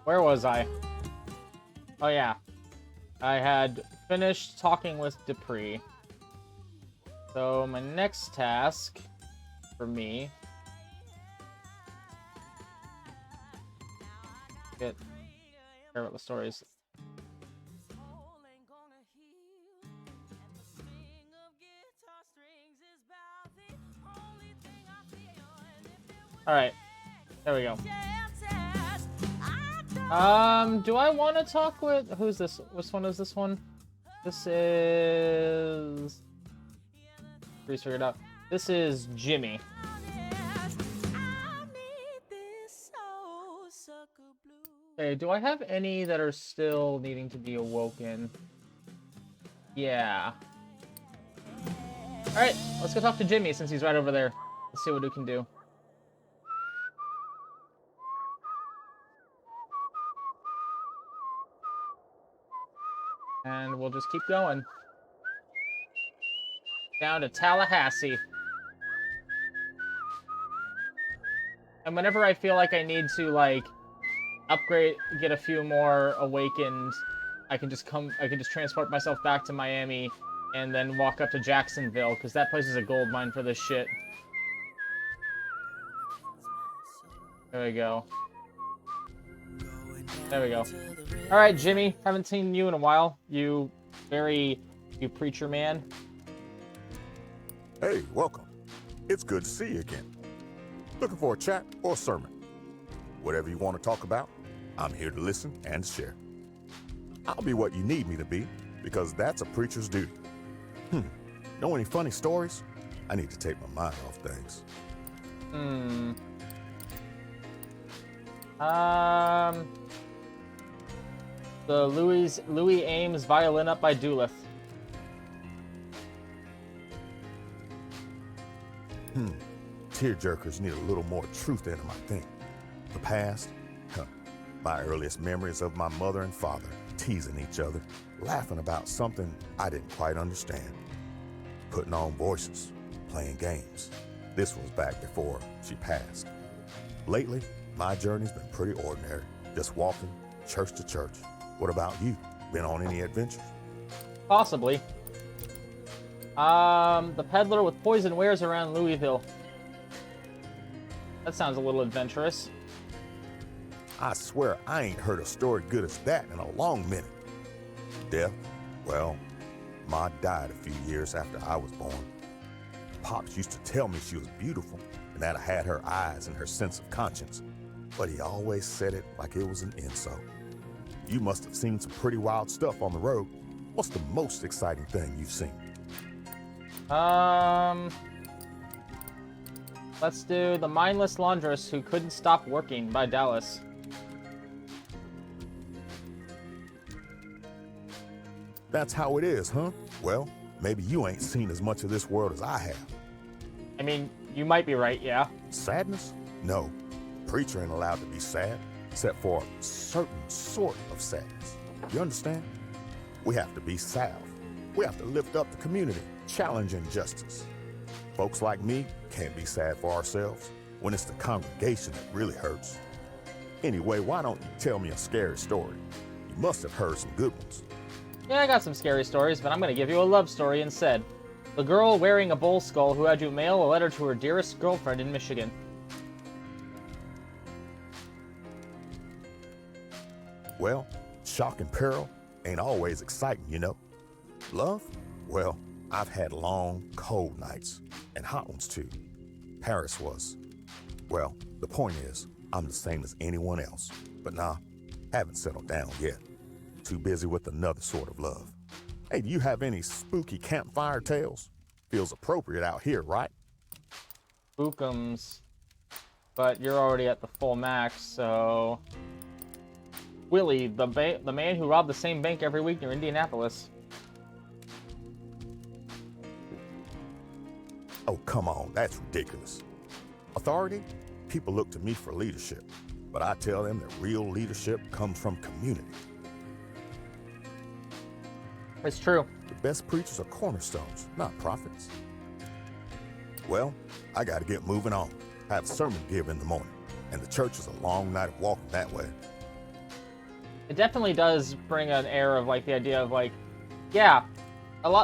Where was I? Oh yeah. I had finished talking with Dupree. So my next task for me... Get care about the stories. Alright. There we go. Do I want to talk with... Who's this? Which one is this one? This is... Please figure it out. This is Jimmy. Okay, do I have any that are still needing to be awoken? Yeah. Alright, let's go talk to Jimmy since he's right over there. Let's see what we can do. And we'll just keep going. Down to Tallahassee. And whenever I feel like I need to, like, upgrade, get a few more awakened, I can just transport myself back to Miami and then walk up to Jacksonville, because that place is a gold mine for this shit. There we go. There we go. Alright, Jimmy. Haven't seen you in a while. You preacher man. Hey, welcome. It's good to see you again. Looking for a chat or a sermon? Whatever you want to talk about, I'm here to listen and share. I'll be what you need me to be, because that's a preacher's duty. Know any funny stories? I need to take my mind off things. The Louis Ames Violin Up by Doolith. Tearjerkers need a little more truth in them, I think. The past? My earliest memories of my mother and father teasing each other, laughing about something I didn't quite understand. Putting on voices, playing games. This was back before she passed. Lately, my journey's been pretty ordinary, just walking church to church. What about you? Been on any adventures? Possibly. The peddler with poison wares around Louisville. That sounds a little adventurous. I swear I ain't heard a story good as that in a long minute. Death? Well, Ma died a few years after I was born. Pops used to tell me she was beautiful and that I had her eyes and her sense of conscience, but he always said it like it was an insult. You must have seen some pretty wild stuff on the road. What's the most exciting thing you've seen? Let's do The Mindless Laundress Who Couldn't Stop Working by Dallas. That's how it is, huh? Well, maybe you ain't seen as much of this world as I have. I mean, you might be right, yeah. Sadness? No. Preacher ain't allowed to be sad, except for a certain sort of sadness. You understand? We have to be salve. We have to lift up the community, challenge injustice. Folks like me can't be sad for ourselves when it's the congregation that really hurts. Anyway, why don't you tell me a scary story? You must have heard some good ones. Yeah, I got some scary stories, but I'm gonna give you a love story instead. The girl wearing a bull skull who had to mail a letter to her dearest girlfriend in Michigan. Well, shock and peril ain't always exciting, you know. Love? Well, I've had long, cold nights, and hot ones too. Paris was. Well, the point is, I'm the same as anyone else, but nah, haven't settled down yet. Too busy with another sort of love. Hey, do you have any spooky campfire tales? Feels appropriate out here, right? Spookums. But you're already at the full max, so... Willie, the man who robbed the same bank every week near Indianapolis. Oh, come on, that's ridiculous. Authority? People look to me for leadership, but I tell them that real leadership comes from community. It's true. The best preachers are cornerstones, not prophets. Well, I gotta get moving on. I have a sermon to give in the morning, and the church is a long night of walking that way. it definitely does bring an air of like the idea of like, yeah,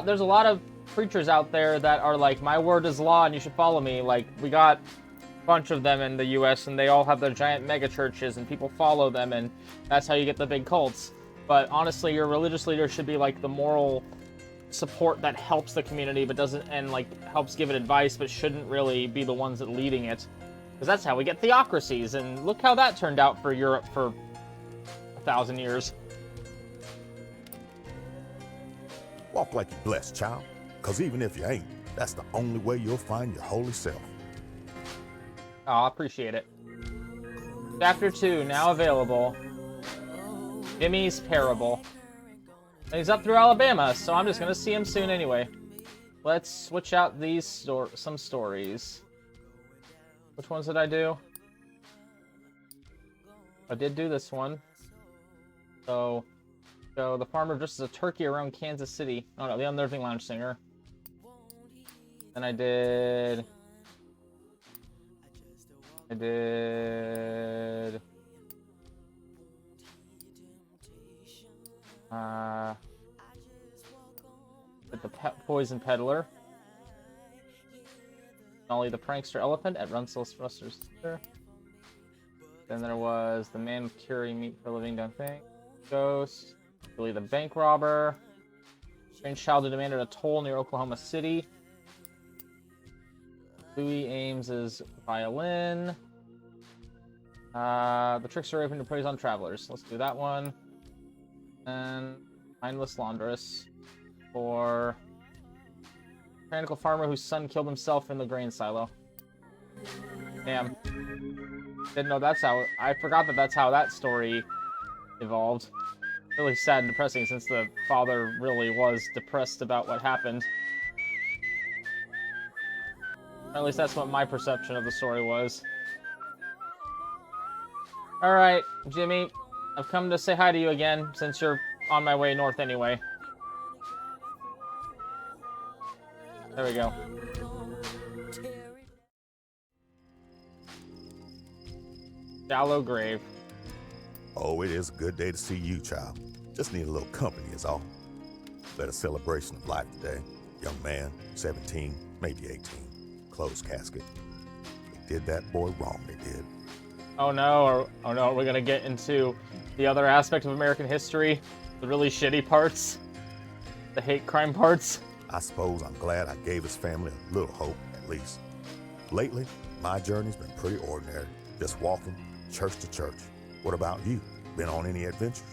there's a lot of preachers out there that are like, my word is law and you should follow me. Like, we got a bunch of them in the US and they all have their giant mega churches and people follow them, and that's how you get the big cults. But honestly, your religious leader should be like the moral support that helps the community but doesn't, and like helps give it advice but shouldn't really be the ones that leading it, because that's how we get theocracies, and look how that turned out for Europe for 1,000 years. Walk like you're blessed, child. Because even if you ain't, that's the only way you'll find your holy self. Oh, I appreciate it. Chapter 2, now available. Jimmy's Parable. And he's up through Alabama, so I'm just going to see him soon anyway. Let's switch out these some stories. Which ones did I do? I did do this one. So the farmer dresses a turkey around Kansas City. Oh no, the Unnerving Lounge Singer. Then I did with the Poison Peddler. Ollie the Prankster Elephant at Runsel's Ruster's Sister. Then there was the Man with Curing Meat for a Living Done Thing. Ghost. Billy the Bank Robber. Strange Child who demanded a toll near Oklahoma City. Louis Ames's Violin. The Trickster Raven who preys on travelers. Let's do that one. And Mindless Laundress for tyrannical farmer whose son killed himself in the grain silo. Damn. Didn't know that's how... I forgot that that's how that story evolved. Really sad and depressing since the father really was depressed about what happened. Or at least that's what my perception of the story was. Alright, Jimmy. I've come to say hi to you again, since you're on my way north anyway. There we go. Shallow grave. Oh, it is a good day to see you, child. Just need a little company is all. Led a celebration of life today. Young man, 17, maybe 18. Closed casket. They did that boy wrong, they did. Oh no, we're gonna get into the other aspect of American history. The really shitty parts. The hate crime parts. I suppose I'm glad I gave his family a little hope, at least. Lately, my journey's been pretty ordinary. Just walking, church to church. What about you? Been on any adventures?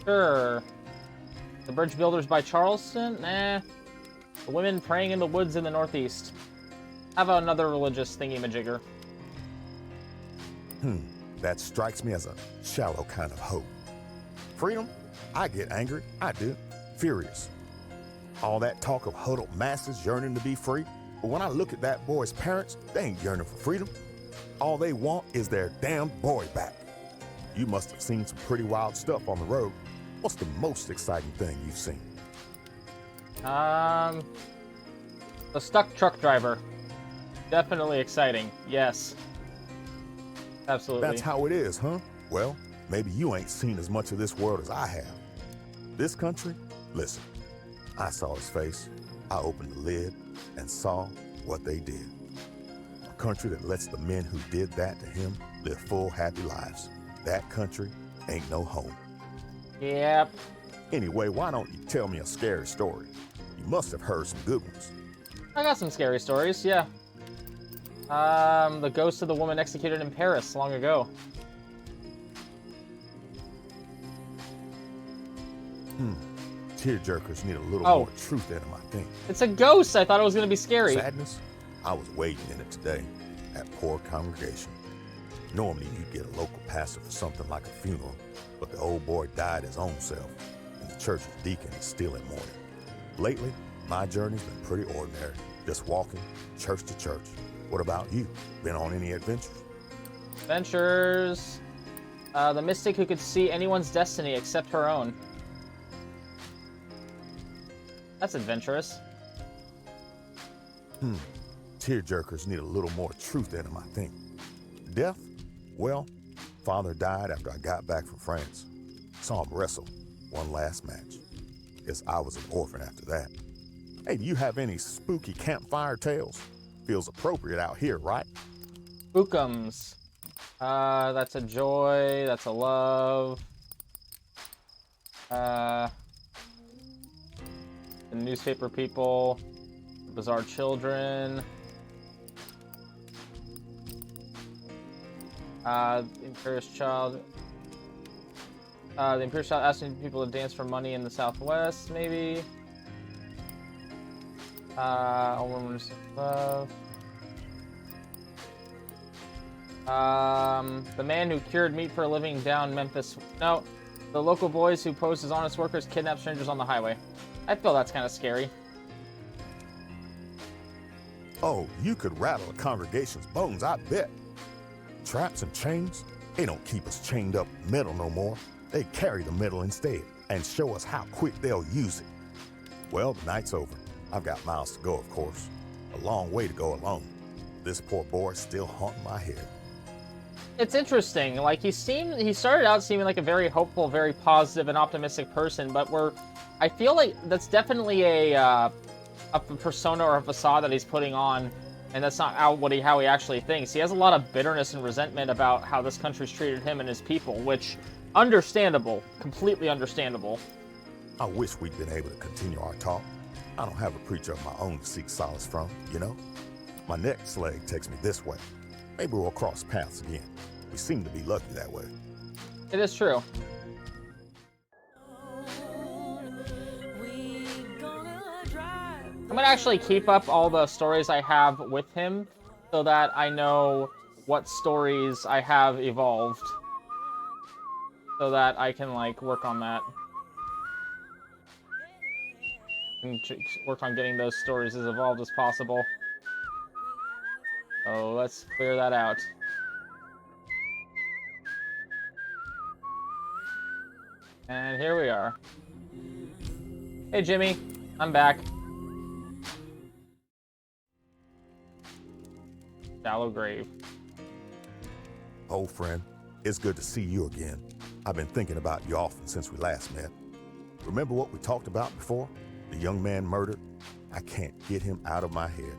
Sure. The Bridge Builders by Charleston? Nah. The Women Praying in the Woods in the Northeast. Have another religious thingy-majigger. That strikes me as a shallow kind of hope. Freedom? I get angry. I do. Furious. All that talk of huddled masses yearning to be free. But when I look at that boy's parents, they ain't yearning for freedom. All they want is their damn boy back. You must have seen some pretty wild stuff on the road. What's the most exciting thing you've seen? The stuck truck driver. Definitely exciting. Yes. Absolutely. That's how it is, huh? Well, maybe you ain't seen as much of this world as I have. This country? Listen, I saw his face. I opened the lid and saw what they did. A country that lets the men who did that to him live full, happy lives. That country ain't no home. Yep. Anyway, why don't you tell me a scary story? You must have heard some good ones. I got some scary stories, yeah. The ghost of the woman executed in Paris long ago. Tearjerkers need a little Oh. more truth in them, I think. It's a ghost! I thought it was gonna be scary. Sadness? I was waiting in it today at poor congregation. Normally you'd get a local pastor for something like a funeral, but the old boy died his own self, and the church's deacon is still in mourning. Lately, my journey's been pretty ordinary, just walking church to church. What about you? Been on any adventures? Adventures. The mystic who could see anyone's destiny except her own. That's adventurous. Tearjerkers need a little more truth in them, I think. Death? Well, Father died after I got back from France. Saw him wrestle one last match. Guess I was an orphan after that. Hey, do you have any spooky campfire tales? Feels appropriate out here, right? Spookums. That's a joy. That's a love. The newspaper people. The bizarre children. The Imperious Child. The Imperious Child asking people to dance for money in the Southwest, maybe. All women's love. The man who cured meat for a living down Memphis. No, the local boys who posed as honest workers kidnap strangers on the highway. I feel that's kind of scary. Oh, you could rattle a congregation's bones, I bet. Traps and chains? They don't keep us chained up metal no more. They carry the metal instead and show us how quick they'll use it. Well, the night's over. I've got miles to go, of course. A long way to go alone. This poor boy's still haunting my head. It's interesting. Like, he started out seeming like a very hopeful, very positive and optimistic person, but I feel like that's definitely a persona or a facade that he's putting on, and that's not how he actually thinks. He has a lot of bitterness and resentment about how this country's treated him and his people, which, understandable, completely understandable. I wish we'd been able to continue our talk. I don't have a preacher of my own to seek solace from, you know? My next leg takes me this way. Maybe we'll cross paths again. We seem to be lucky that way. It is true. I'm gonna actually keep up all the stories I have with him so that I know what stories I have evolved, so that I can, like, work on that. And work on getting those stories as evolved as possible. Oh, let's clear that out. And here we are. Hey, Jimmy. I'm back. Shallow grave. Old friend, it's good to see you again. I've been thinking about you often since we last met. Remember what we talked about before? The young man murdered? I can't get him out of my head.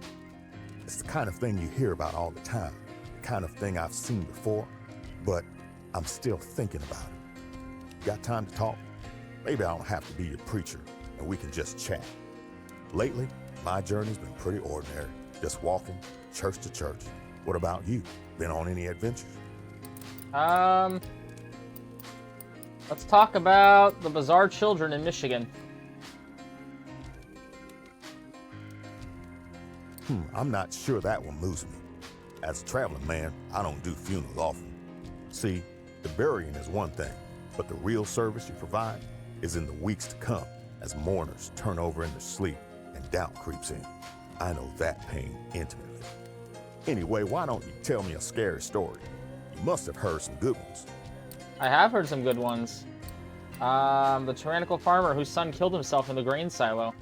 It's the kind of thing you hear about all the time, the kind of thing I've seen before, but I'm still thinking about it. Got time to talk? Maybe I don't have to be your preacher, and we can just chat. Lately, my journey's been pretty ordinary, just walking church to church. What about you? Been on any adventures? Let's talk about the bizarre children in Michigan. I'm not sure that one moves me. As a traveling man, I don't do funerals often. See, the burying is one thing, but the real service you provide is in the weeks to come as mourners turn over in their sleep and doubt creeps in. I know that pain intimately. Anyway, why don't you tell me a scary story? You must have heard some good ones. I have heard some good ones. The tyrannical farmer whose son killed himself in the grain silo.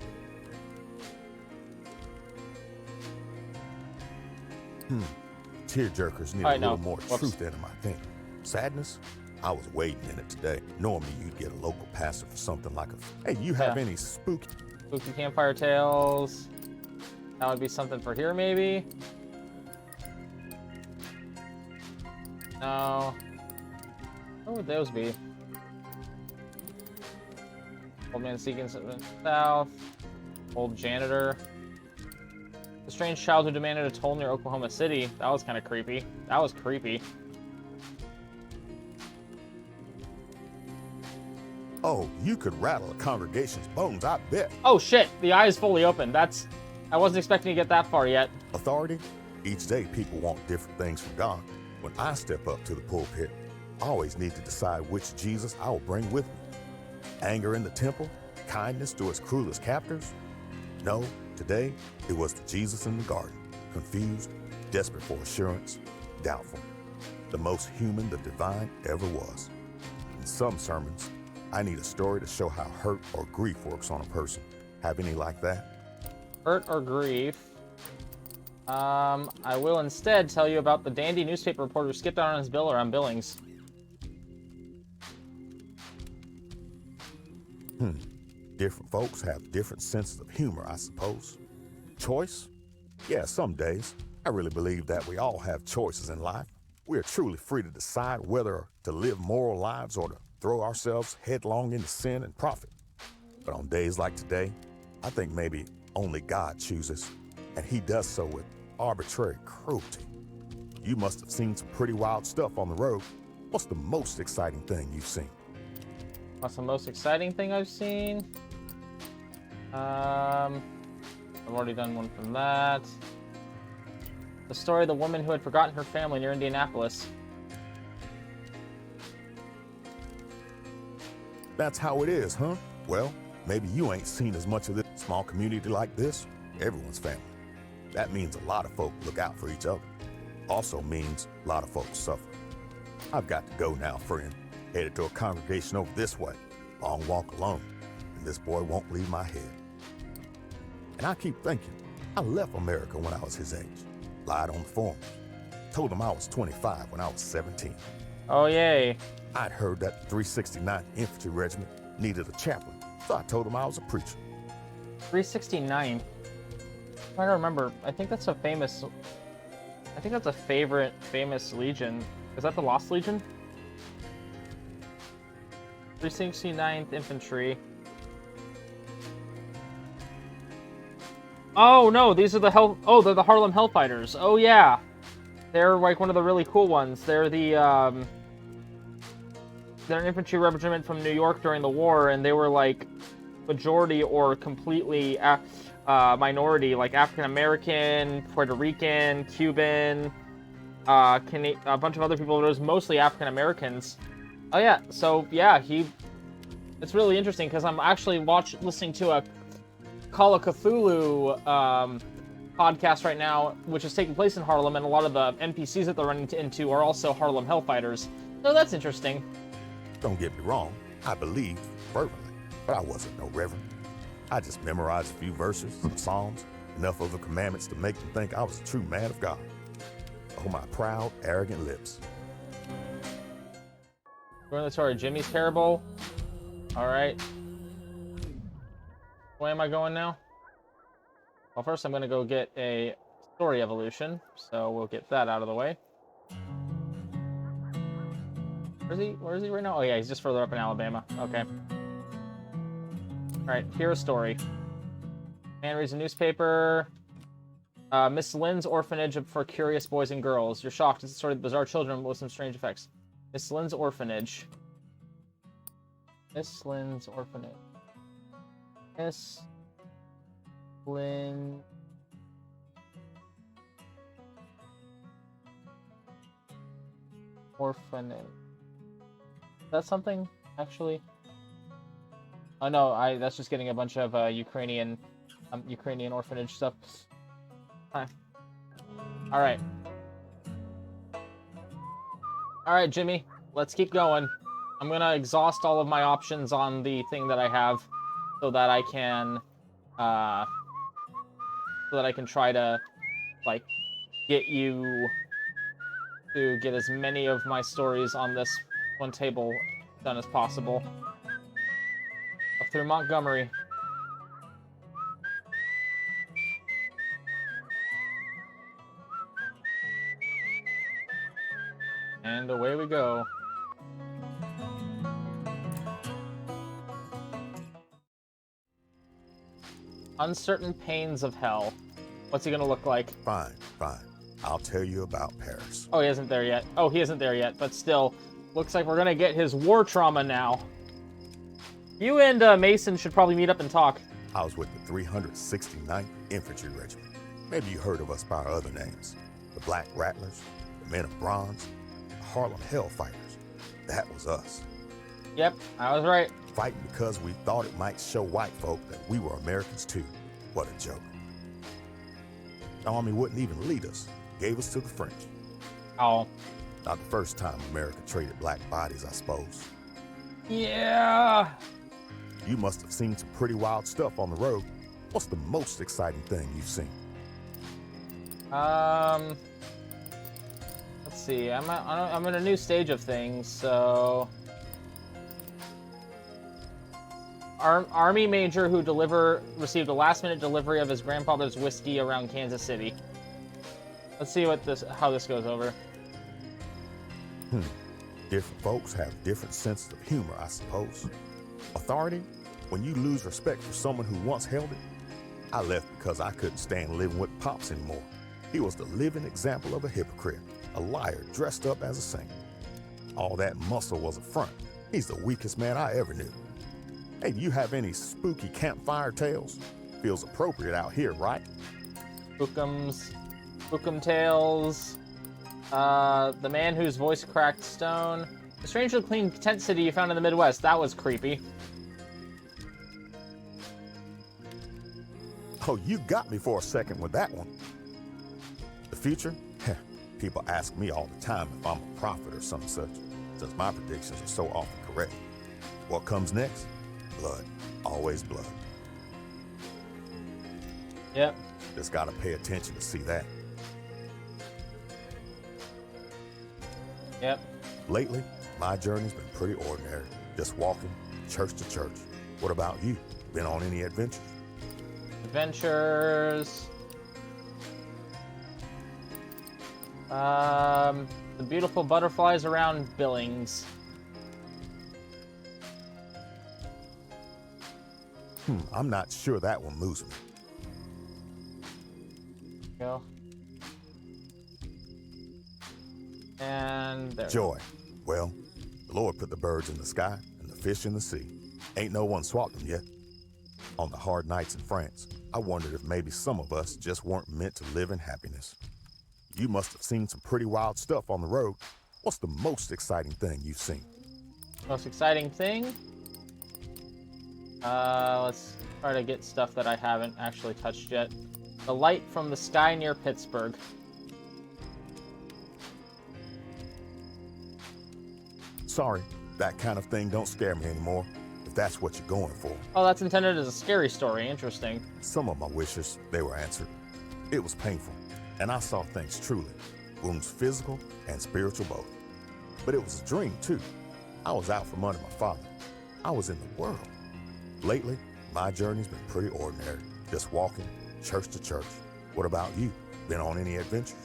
Tearjerkers need a little more truth in them, I think. Sadness? I was waiting in it today. Normally you'd get a local pastor for something like a... Hey, you have any spooky campfire tales? That would be something for here, maybe? No. What would those be? Old man seeking something south. Old janitor. The strange child who demanded a toll near Oklahoma City. That was kind of creepy. That was creepy. Oh, you could rattle a congregation's bones, I bet. Oh shit, the eye is fully open. I wasn't expecting to get that far yet. Authority? Each day people want different things from God. When I step up to the pulpit, I always need to decide which Jesus I will bring with me. Anger in the temple? Kindness to his cruelest captors? No, today it was the Jesus in the garden. Confused, desperate for assurance, doubtful. The most human the divine ever was. In some sermons, I need a story to show how hurt or grief works on a person. Have any like that? Hurt or grief? I will instead tell you about the dandy newspaper reporter who skipped out on his bill around Billings. Different folks have different senses of humor, I suppose. Choice? Yeah, some days. I really believe that we all have choices in life. We are truly free to decide whether to live moral lives or to throw ourselves headlong into sin and profit. But on days like today, I think maybe only God chooses, and he does so with arbitrary cruelty. You must have seen some pretty wild stuff on the road. What's the most exciting thing you've seen? What's the most exciting thing I've seen? I've already done one from that. The story of the woman who had forgotten her family near Indianapolis. That's how it is, huh? Well, maybe you ain't seen as much of this small community like this. Everyone's family. That means a lot of folk look out for each other. Also means a lot of folks suffer. I've got to go now, friend. Headed to a congregation over this way. Long walk alone, and this boy won't leave my head. And I keep thinking, I left America when I was his age. Lied on the forms. Told him I was 25 when I was 17. Oh, yay. I'd heard that the 369th Infantry Regiment needed a chaplain, so I told him I was a preacher. 369. I don't remember. I think that's a famous... I think that's a famous legion. Is that the Lost Legion? 369th Infantry. Oh, no, these are the they're the Harlem Hellfighters. Oh, yeah. They're, like, one of the really cool ones. They're the, they're an infantry regiment from New York during the war, and they were, like, majority or completely minority, like African-American, Puerto Rican, Cuban, a bunch of other people, but it was mostly African-Americans. Oh, yeah, so, yeah, it's really interesting, because I'm actually listening to a Call of Cthulhu podcast right now, which is taking place in Harlem, and a lot of the NPCs that they're running into are also Harlem Hellfighters. So that's interesting. Don't get me wrong, I believed fervently, but I wasn't no reverend. I just memorized a few verses, some psalms, enough of the commandments to make them think I was a true man of God. Oh, my proud, arrogant lips. We're in the story of Jimmy's Parable. Alright. Where am I going now? Well, first I'm going to go get a story evolution, so we'll get that out of the way. Where is he right now? Oh yeah, he's just further up in Alabama. Okay. Alright, here's a story. Man reads a newspaper. Miss Lynn's Orphanage for Curious Boys and Girls. You're shocked. It's the story of bizarre children with some strange effects. Miss Lynn's Orphanage. Miss Lynn's Orphanage. Miss Lynn. Orphanage. Is that something, actually? Oh no, that's just getting a bunch of Ukrainian orphanage stuff. Hi. Alright. Alright, Jimmy. Let's keep going. I'm gonna exhaust all of my options on the thing that I have so that I can try to, like, get you to get as many of my stories on this one table done as possible. Up through Montgomery. And away we go. Uncertain Pains of Hell. What's he gonna look like? Fine. I'll tell you about Paris. Oh, he isn't there yet. Oh, he isn't there yet, but still. Looks like we're gonna get his war trauma now. You and Mason should probably meet up and talk. I was with the 369th Infantry Regiment. Maybe you heard of us by our other names. The Black Rattlers, the Men of Bronze, the Harlem Hellfighters. That was us. Yep, I was right. Fighting because we thought it might show white folk that we were Americans too. What a joke. The Army wouldn't even lead us. Gave us to the French. Oh. Not the first time America traded black bodies, I suppose. Yeah. You must have seen some pretty wild stuff on the road. What's the most exciting thing you've seen? Let's see. I'm in a new stage of things, so Army major who received a last-minute delivery of his grandfather's whiskey around Kansas City. Let's see how this goes over. Different folks have different senses of humor, I suppose. Authority, when you lose respect for someone who once held it. I left because I couldn't stand living with Pops anymore. He was the living example of a hypocrite, a liar dressed up as a saint. All that muscle was a front. He's the weakest man I ever knew. Hey, do you have any spooky campfire tales? Feels appropriate out here, right? Spookum tales. The man whose voice cracked stone. The strangely clean tent city you found in the Midwest. That was creepy. Oh, you got me for a second with that one. The future? Heh, people ask me all the time if I'm a prophet or some such, since my predictions are so often correct. What comes next? Blood. Always blood. Yep. Just gotta pay attention to see that. Yep. Lately, my journey's been pretty ordinary. Just walking, church to church. What about you? Been on any adventures? Adventures. The beautiful butterflies around Billings. I'm not sure that one moves me. Go. And there. Joy. Well, the Lord put the birds in the sky and the fish in the sea. Ain't no one swapped them yet. On the hard nights in France, I wondered if maybe some of us just weren't meant to live in happiness. You must have seen some pretty wild stuff on the road. What's the most exciting thing you've seen? Most exciting thing? Let's try to get stuff that I haven't actually touched yet. The light from the sky near Pittsburgh. Sorry, that kind of thing don't scare me anymore, if that's what you're going for. Oh, that's intended as a scary story. Interesting. Some of my wishes, they were answered. It was painful, and I saw things truly. Wounds physical and spiritual both. But it was a dream, too. I was out from under my father. I was in the world. Lately, my journey's been pretty ordinary. Just walking, church to church. What about you? Been on any adventures?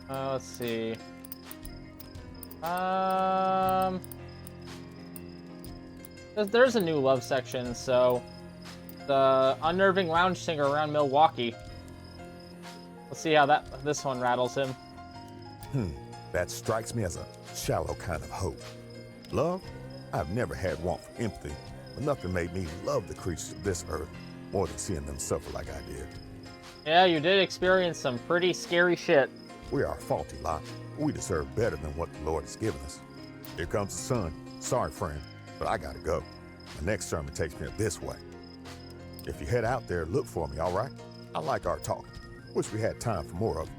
Let's see. There's a new love section, so the unnerving lounge singer around Milwaukee. Let's see how this one rattles him. That strikes me as a shallow kind of hope. Love? I've never had want for empathy, but nothing made me love the creatures of this earth more than seeing them suffer like I did. Yeah, you did experience some pretty scary shit. We are a faulty lot. We deserve better than what the Lord has given us. Here comes the sun. Sorry, friend, but I gotta go. The next sermon takes me this way. If you head out there, look for me, all right? I like our talk. Wish we had time for more of it.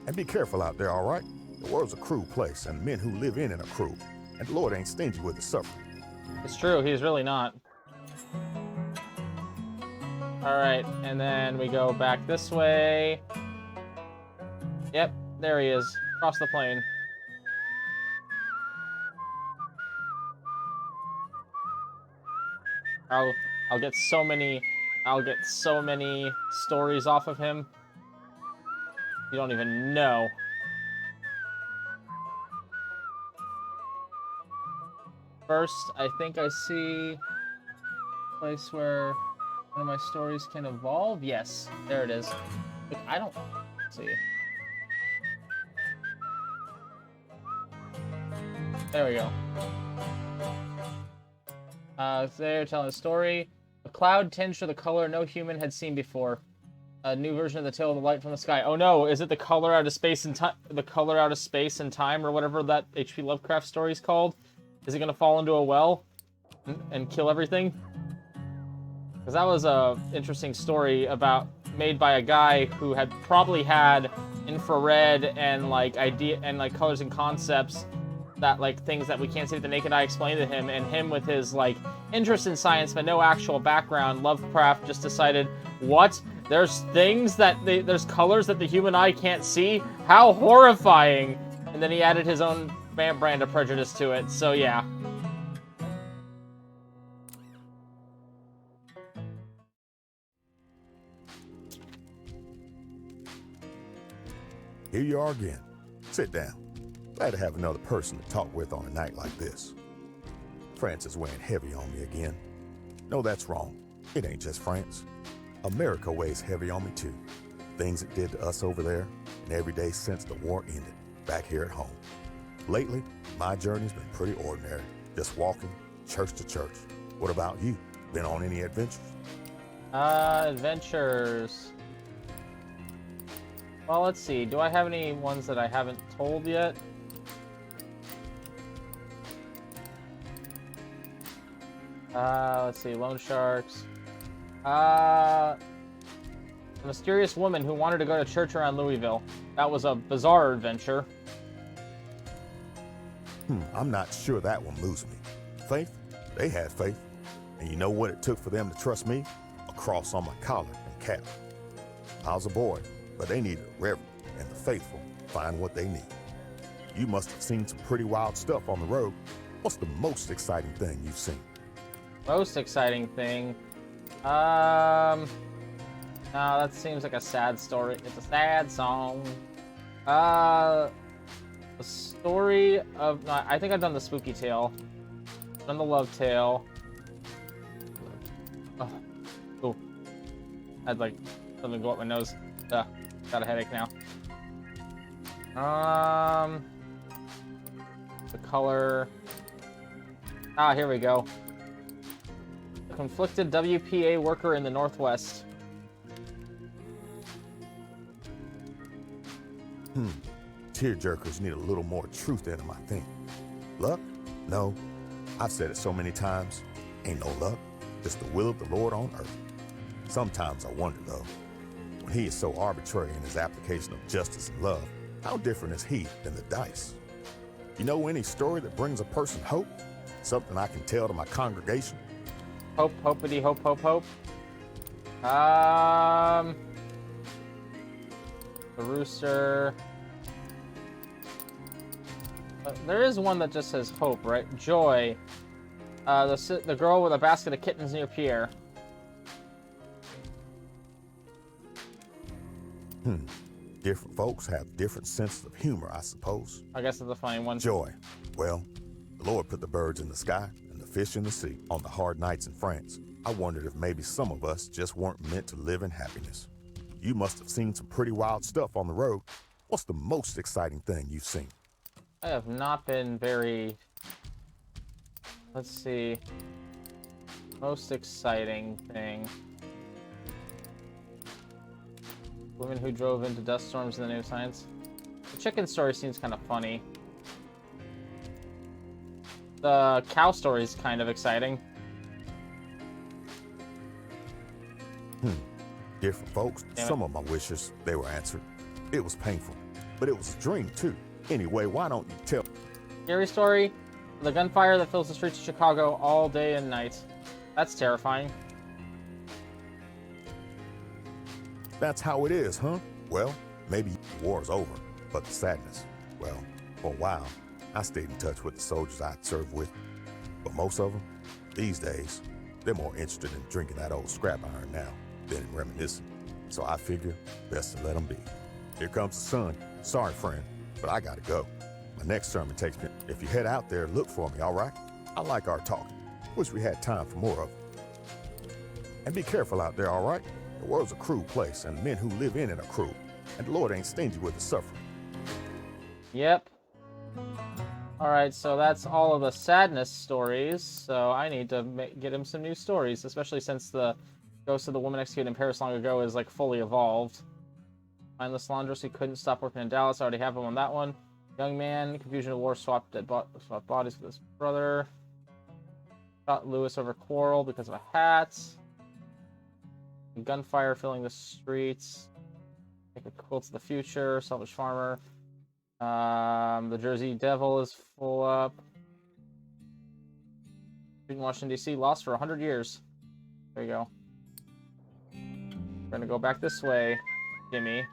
And be careful out there, all right? The world's a cruel place, and men who live in it are cruel. And the Lord ain't stingy with the suffering. It's true, he's really not. Alright, and then we go back this way. Yep, there he is. Across the plain. I'll get so many stories off of him. You don't even know. First, I think I see a place where one of my stories can evolve. Yes, there it is. Look, I don't see. There we go. They're telling a story. A cloud tinged with a color no human had seen before. A new version of the Tale of the Light from the Sky. Oh no, is it the color out of space and time? The color out of space and time, or whatever that H.P. Lovecraft story is called? Is it gonna fall into a well and kill everything? Because that was a interesting story made by a guy who had probably had infrared and colors and concepts that things that we can't see with the naked eye explained to him, and him with his interest in science but no actual background, Lovecraft just decided, what? There's there's colors that the human eye can't see? How horrifying! And then he added his own brand of prejudice to it. So yeah. Here you are again. Sit down. Glad to have another person to talk with on a night like this. France is weighing heavy on me again. No, that's wrong. It ain't just France. America weighs heavy on me too. Things it did to us over there, and every day since the war ended, back here at home. Lately, my journey's been pretty ordinary, just walking church to church. What about you? Been on any adventures? Adventures. Well, let's see. Do I have any ones that I haven't told yet? Let's see. Loan sharks. A mysterious woman who wanted to go to church around Louisville. That was a bizarre adventure. I'm not sure that one moves me. Faith? They had faith. And you know what it took for them to trust me? A cross on my collar and cap. I was a boy, but they needed a reverend, and the faithful find what they need. You must have seen some pretty wild stuff on the road. What's the most exciting thing you've seen? Most exciting thing? No, that seems like a sad story. It's a sad song. The story of... No, I think I've done the spooky tale. I've done the love tale. Oh. Ooh. I'd like something go up my nose. Got a headache now. The color... Ah, here we go. Conflicted WPA worker in the Northwest. Tearjerkers need a little more truth in them, I think. Luck? No. I've said it so many times. Ain't no luck. Just the will of the Lord on earth. Sometimes I wonder, though, when he is so arbitrary in his application of justice and love, how different is he than the dice? You know any story that brings a person hope? Something I can tell to my congregation? Hope, hopeity, hope, hope, hope. The rooster. There is one that just says hope, right? Joy. The girl with a basket of kittens near Pierre. Different folks have different senses of humor, I suppose. I guess it's a funny one. Joy. Well, the Lord put the birds in the sky and the fish in the sea on the hard nights in France. I wondered if maybe some of us just weren't meant to live in happiness. You must have seen some pretty wild stuff on the road. What's the most exciting thing you've seen? I have not been very... Let's see. Most exciting thing. Women who drove into dust storms in the new science. The chicken story seems kind of funny. The cow story is kind of exciting. Different folks, some of my wishes, they were answered. It was painful, but it was a dream too. Anyway, why don't you tell... Scary story. The gunfire that fills the streets of Chicago all day and night. That's terrifying. That's how it is, huh? Well, maybe the war's over, but the sadness, well, for a while, I stayed in touch with the soldiers I'd served with. But most of them, these days, they're more interested in drinking that old scrap iron now than in reminiscing. So I figure best to let them be. Here comes the sun. Sorry, friend, but I gotta go. My next sermon takes me. If you head out there, look for me, all right? I like our talking. Wish we had time for more of it. And be careful out there, all right? The world's a cruel place, and the men who live in it are cruel. And the Lord ain't stingy with the suffering. Yep. Alright, so that's all of the sadness stories. So I need to get him some new stories, especially since the ghost of the woman executed in Paris long ago is like fully evolved. Mindless laundress who couldn't stop working in Dallas. I already have him on that one. Young man, confusion of war, swapped bodies with his brother. Shot Lewis over quarrel because of a hat. Gunfire filling the streets. Take a quilt to the future. Selfish farmer. The Jersey Devil is full up. In Washington, D.C. Lost for 100 years. There you go. We're gonna go back this way, Jimmy.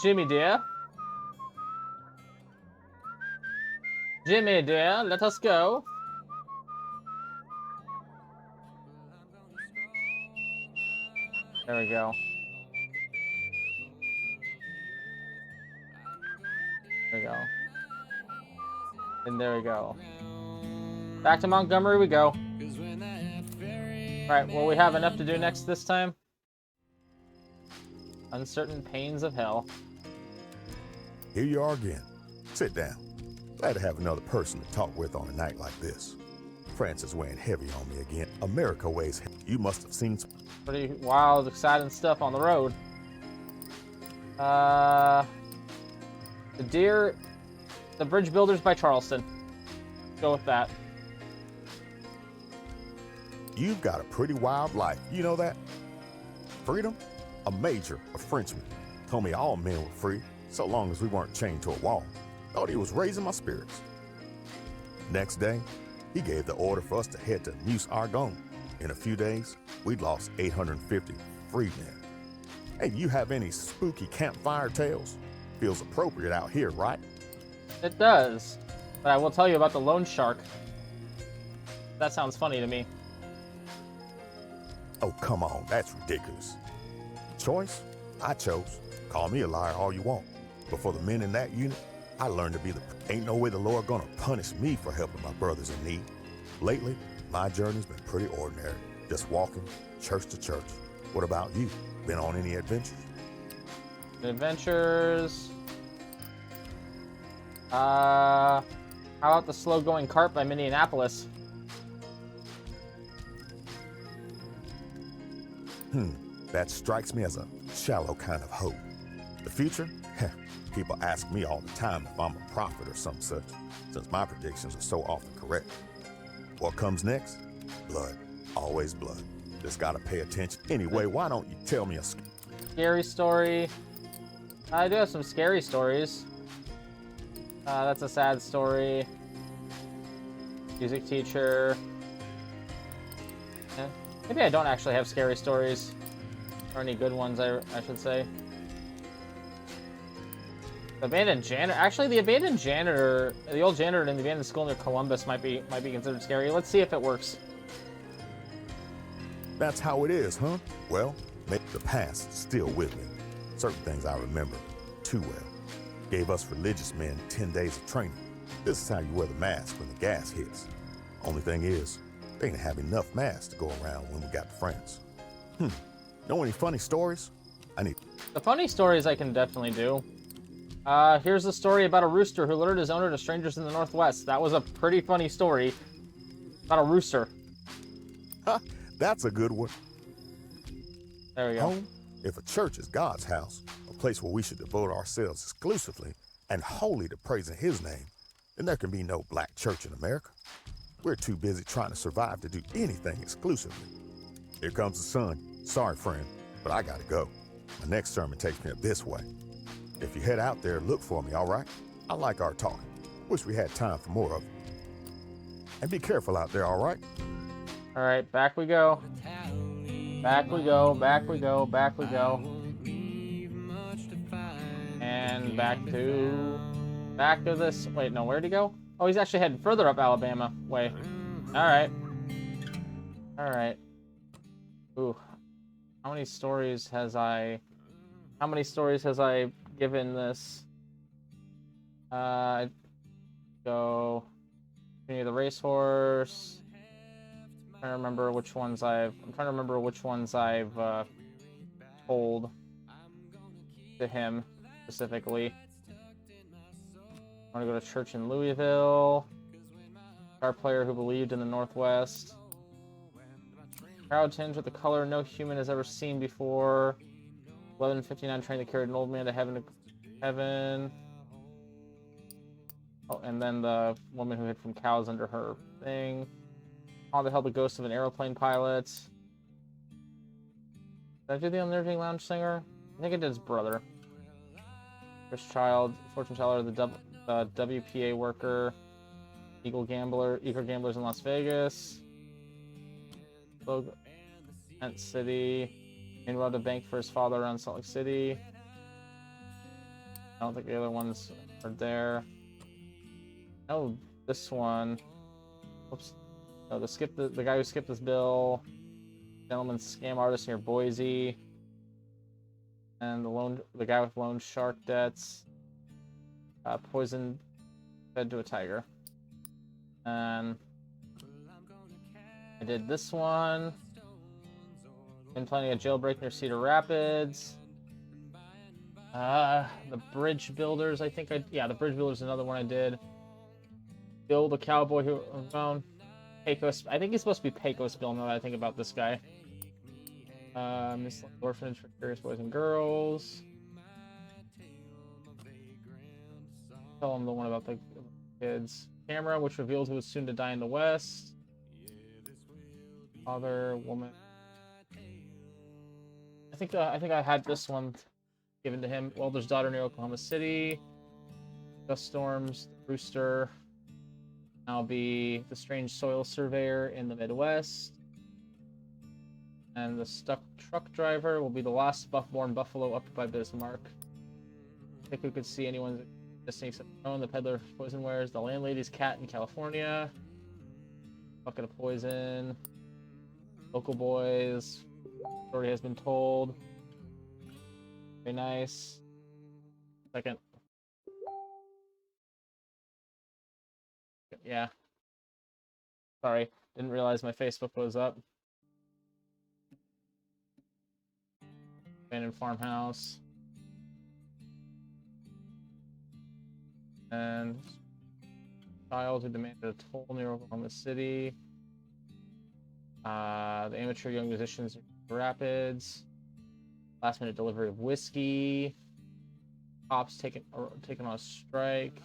Jimmy dear. Jimmy, dear, let us go. There we go. There we go. And there we go. Back to Montgomery we go. Alright, well, we have enough to do next this time. Uncertain pains of hell. Here you are again. Sit down. Glad to have another person to talk with on a night like this. France is weighing heavy on me again. America weighs heavy. You must have seen some Pretty wild, exciting stuff on the road. The Bridge Builders by Charleston. Go with that. You've got a pretty wild life. You know that? Freedom? A major, a Frenchman, told me all men were free, so long as we weren't chained to a wall. Thought he was raising my spirits. Next day, he gave the order for us to head to Meuse-Argonne. In a few days, we'd lost 850 freedmen. Hey, you have any spooky campfire tales? Feels appropriate out here, right? It does. But I will tell you about the loan shark. That sounds funny to me. Oh, come on, that's ridiculous. Choice? I chose. Call me a liar all you want. But for the men in that unit, I learned to be the... Ain't no way the Lord gonna punish me for helping my brothers in need. Lately, my journey's been pretty ordinary. Just walking, church to church. What about you? Been on any adventures? Adventures... how about the slow-going cart by Minneapolis? That strikes me as a shallow kind of hope. The future? People ask me all the time if I'm a prophet or some such, since my predictions are so often correct. What comes next? Blood. Always blood. Just gotta pay attention. Anyway, why don't you tell me a scary story? I do have some scary stories. That's a sad story. Music teacher. Eh, maybe I don't actually have scary stories. Or any good ones, I should say. The abandoned janitor. Actually, the abandoned janitor, the old janitor in the abandoned school near Columbus might be considered scary. Let's see if it works. That's how it is, huh? Well, make the past still with me. Certain things I remember too well. Gave us religious men 10 days of training. This is how you wear the mask when the gas hits. Only thing is, they didn't have enough masks to go around when we got to France. Know any funny stories? The funny stories I can definitely do. Here's a story about a rooster who lured his owner to strangers in the Northwest. That was a pretty funny story about a rooster. That's a good one. There we go. Home, if a church is God's house, a place where we should devote ourselves exclusively and wholly to praising his name, then there can be no black church in America. We're too busy trying to survive to do anything exclusively. Here comes the sun. Sorry, friend, but I gotta go. My next sermon takes me up this way. If you head out there, look for me, all right? I like our talking. Wish we had time for more of it. And be careful out there, all right? All right, back we go. Back we go, back we go, back we go. And back to this. Wait, no, where'd he go? Oh, he's actually heading further up Alabama way. All right. All right. Ooh. How many stories has I given this? Go continue the racehorse. I'm trying to remember which ones I've told to him specifically. I want to go to church in Louisville. Guitar player who believed in the Northwest. Proud tinged with the color no human has ever seen before. 11:59 train that carried an old man to heaven. Oh, and then the woman who hid from cows under her thing. Oh, they held the ghost of an airplane pilot. Did I do the unnerving lounge singer? I think I did his brother. Chris Child, fortune teller, the WPA worker, eager gamblers in Las Vegas. Kent City. And robbed a bank for his father around Salt Lake City. I don't think the other ones are there. No This one. Oops. No, the guy who skipped this bill. Gentleman scam artist near Boise. And the guy with loan shark debts. Poison fed to a tiger. And I did this one. Been planning a jailbreak near Cedar Rapids. The bridge builders, I think the bridge builders is another one I did. Bill the cowboy who found Pecos. I think he's supposed to be Pecos Bill now that I think about this guy. Miss Orphanage for Curious Boys and Girls. Tell him the one about the kids. Camera, which reveals who was soon to die in the West. Father, woman. I think I had this one given to him. Welder's daughter near Oklahoma City. Dust storms, the rooster. I'll be the strange soil surveyor in the Midwest. And the stuck truck driver will be the last born buffalo up by Bismarck. I think we could see anyone's destiny except the peddler of poison wares, the landlady's cat in California. Bucket of poison. Local boys. Story has been told. Very nice. Second. Yeah. Sorry, didn't realize my Facebook was up. Abandoned farmhouse. And child who demanded a toll near Oklahoma City. The amateur young musicians in Rapids. Last minute delivery of whiskey. Cops taken on a strike.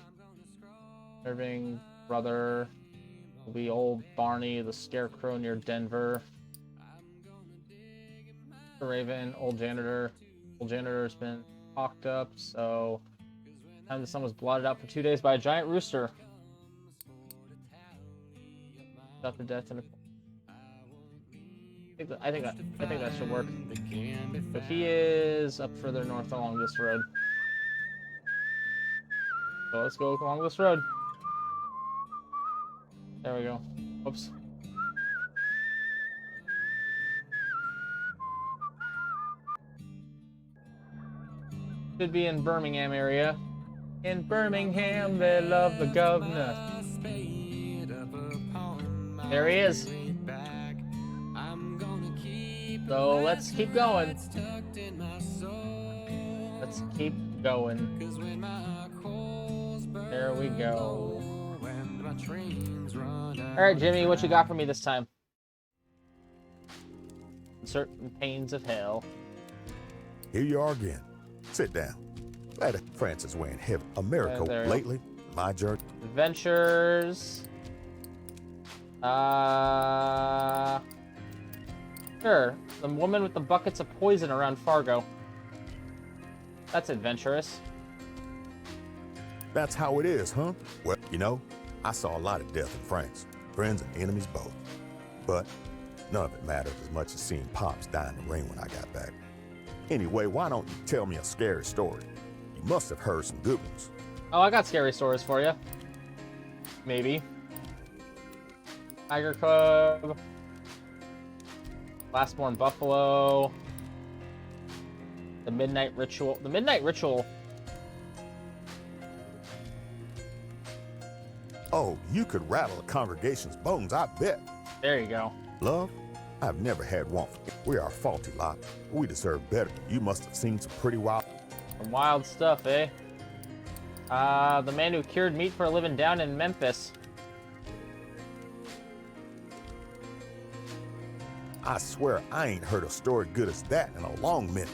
Serving brother will be old Barney the Scarecrow near Denver. The Raven, old janitor. Old janitor's been locked up, so time the sun was blotted out for 2 days by a giant rooster. Got the death in a I think that should work. But he is up further north along this road. So let's go along this road. There we go. Oops. Should be in Birmingham area. In Birmingham, they love the governor. There he is. So let's keep going. Let's keep going. There we go. Alright, Jimmy, what you got for me this time? Certain pains of hell. Here you are again. Sit down. Glad that Francis weighing heavy. America lately, my jerk. Adventures. Sure. The woman with the buckets of poison around Fargo. That's adventurous. That's how it is, huh? Well, you know, I saw a lot of death in France. Friends and enemies both. But none of it mattered as much as seeing Pops die in the rain when I got back. Anyway, why don't you tell me a scary story? You must have heard some good ones. Oh, I got scary stories for you. Maybe. Tiger Cub. Lastborn Buffalo. The Midnight Ritual. The Midnight Ritual. Oh, you could rattle a congregation's bones, I bet. There you go. Love? I've never had one. We are a faulty lot. We deserve better. You must have seen some pretty wild... Some wild stuff, eh? The man who cured meat for a living down in Memphis. I swear I ain't heard a story good as that in a long minute.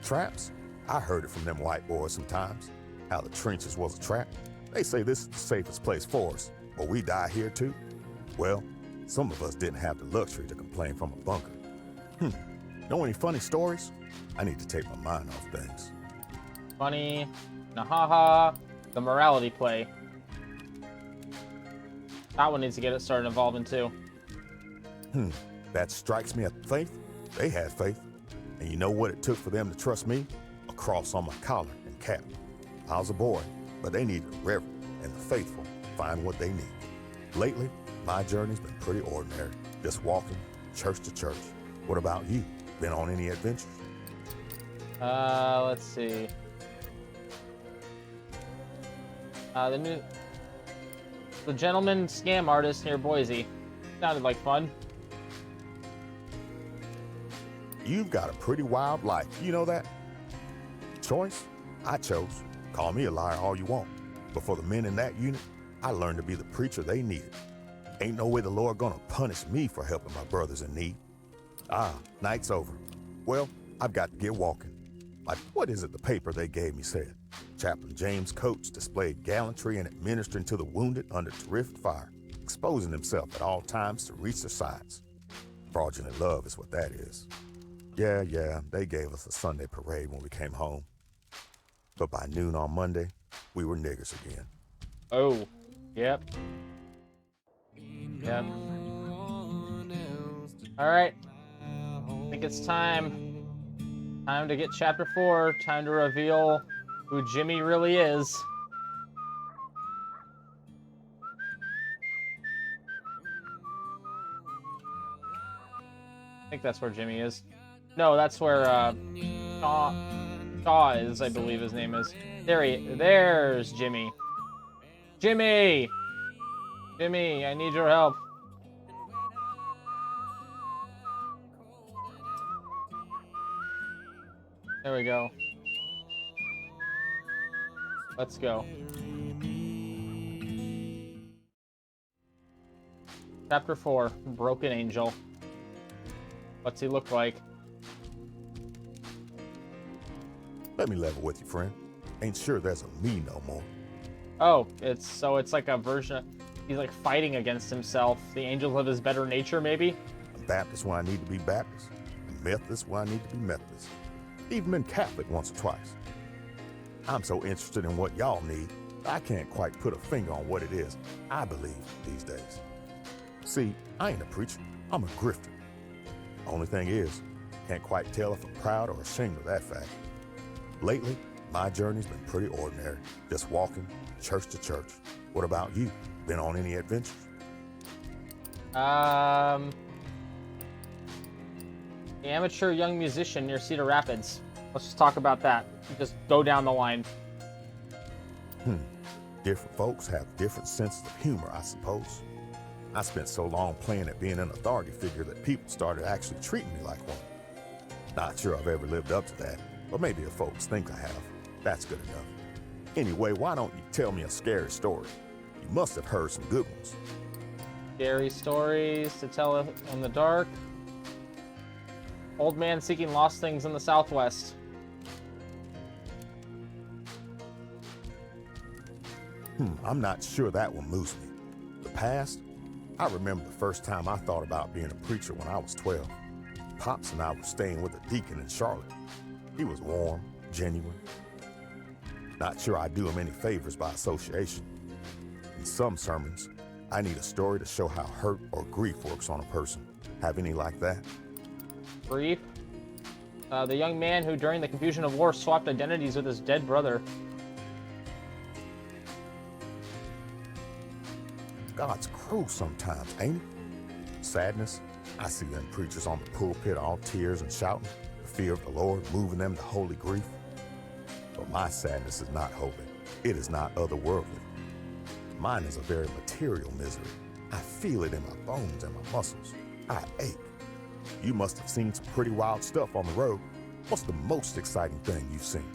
Traps? I heard it from them white boys sometimes. How the trenches was a trap. They say this is the safest place for us, but we die here too. Well, some of us didn't have the luxury to complain from a bunker. Know any funny stories? I need to take my mind off things. Funny. Nahaha. The morality play. That one needs to get it started evolving too. That strikes me as faith. They had faith. And you know what it took for them to trust me? A cross on my collar and cap. I was a boy, but they needed the reverend and the faithful. find what they need. Lately, my journey's been pretty ordinary, just walking church to church. What about you? Been on any adventures? Let's see. The Gentleman Scam Artist near Boise. Sounded like fun. You've got a pretty wild life, you know that? Choice? I chose. Call me a liar all you want. But for the men in that unit, I learned to be the preacher they needed. Ain't no way the Lord gonna punish me for helping my brothers in need. Ah, night's over. Well, I've got to get walking. Like, what is it the paper they gave me said? Chaplain James Coates displayed gallantry in administering to the wounded under terrific fire, exposing himself at all times to reach their sides. Fraudulent love is what that is. Yeah, they gave us a Sunday parade when we came home. But by noon on Monday, we were niggers again. Oh, yep. Yep. Alright. I think it's time. Time to get chapter 4. Time to reveal who Jimmy really is. I think that's where Jimmy is. No, that's where Shaw is, I believe his name is. There's Jimmy. Jimmy! Jimmy, I need your help. There we go. Let's go. Chapter 4, Broken Angel. What's he look like? Let me level with you, friend. Ain't sure there's a me no more. Oh, it's like a version of, he's like fighting against himself. The angels of his better nature, maybe? I'm Baptist when I need to be Baptist. I'm Methodist when I need to be Methodist. Even been Catholic once or twice. I'm so interested in what y'all need, I can't quite put a finger on what it is I believe these days. See, I ain't a preacher, I'm a grifter. Only thing is, can't quite tell if I'm proud or ashamed of that fact. Lately, my journey's been pretty ordinary, just walking church to church. What about you? Been on any adventures? The amateur young musician near Cedar Rapids. Let's just talk about that. Just go down the line. Different folks have different senses of humor, I suppose. I spent so long playing at being an authority figure that people started actually treating me like one. Not sure I've ever lived up to that, but maybe if folks think I have, that's good enough. Anyway, why don't you tell me a scary story? You must have heard some good ones. Scary stories to tell in the dark. Old man seeking lost things in the Southwest. I'm not sure that one moves me. The past? I remember the first time I thought about being a preacher when I was 12. Pops and I were staying with a deacon in Charlotte. He was warm, genuine. Not sure I do him any favors by association. In some sermons, I need a story to show how hurt or grief works on a person. Have any like that? Brief. The young man who, during the confusion of war, swapped identities with his dead brother. God's cruel sometimes, ain't it? Sadness. I see them preachers on the pulpit all tears and shouting, the fear of the Lord moving them to holy grief. But my sadness is not holy. It is not otherworldly. Mine is a very material misery. I feel it in my bones and my muscles. I ache. You must have seen some pretty wild stuff on the road. What's the most exciting thing you've seen?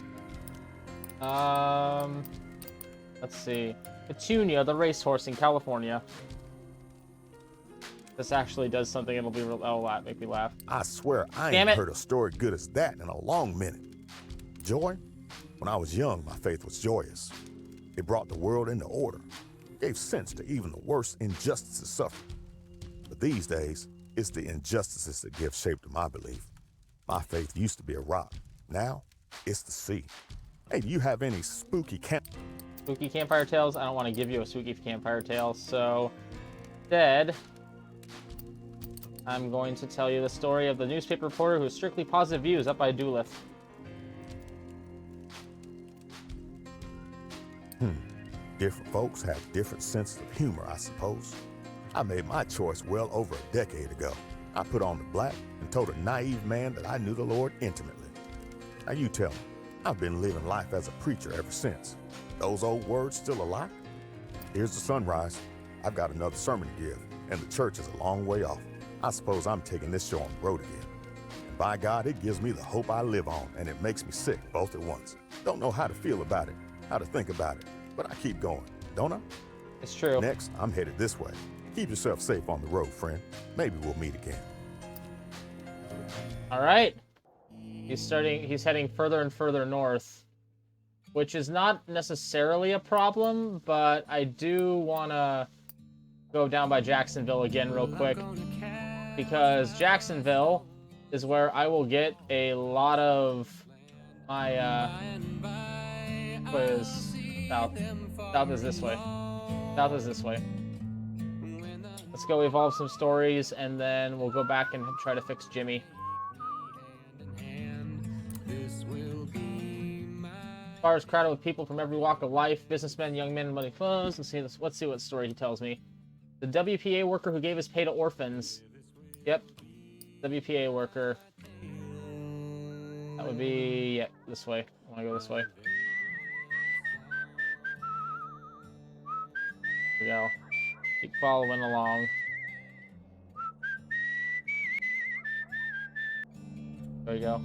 Let's see. Petunia, the racehorse in California. This actually does something. It'll be real. Oh, make me laugh. I swear I Damn ain't it. heard a story good as that in a long minute. Joy? When I was young, my faith was joyous. It brought the world into order, gave sense to even the worst injustices suffered. But these days, it's the injustices that give shape to my belief. My faith used to be a rock. Now, it's the sea. Hey, do you have any spooky Campfire tales? I don't want to give you a spooky campfire tale, so instead, I'm going to tell you the story of the newspaper reporter who has strictly positive views up by Doolittle. Different folks have different senses of humor, I suppose. I made my choice well over a decade ago. I put on the black and told a naive man that I knew the Lord intimately. Now you tell me, I've been living life as a preacher ever since. Those old words still a lie? Here's the sunrise. I've got another sermon to give, and the church is a long way off. I suppose I'm taking this show on the road again. And by God, it gives me the hope I live on, and it makes me sick both at once. Don't know how to feel about it, how to think about it, but I keep going, don't I? It's true. Next, I'm headed this way. Keep yourself safe on the road, friend. Maybe we'll meet again. All right. He's heading further and further north, which is not necessarily a problem, but I do want to go down by Jacksonville again real quick, because Jacksonville is where I will get a lot of my, quiz. South. South is this way. South is this way. Let's go evolve some stories, and then we'll go back and try to fix Jimmy. As far as crowded with people from every walk of life, businessmen, young men, money clothes. Let's see what story he tells me. The WPA worker who gave his pay to orphans. Yep. WPA worker. That would be, yeah, this way. I want to go this way. Here we go. Keep following along. There we go.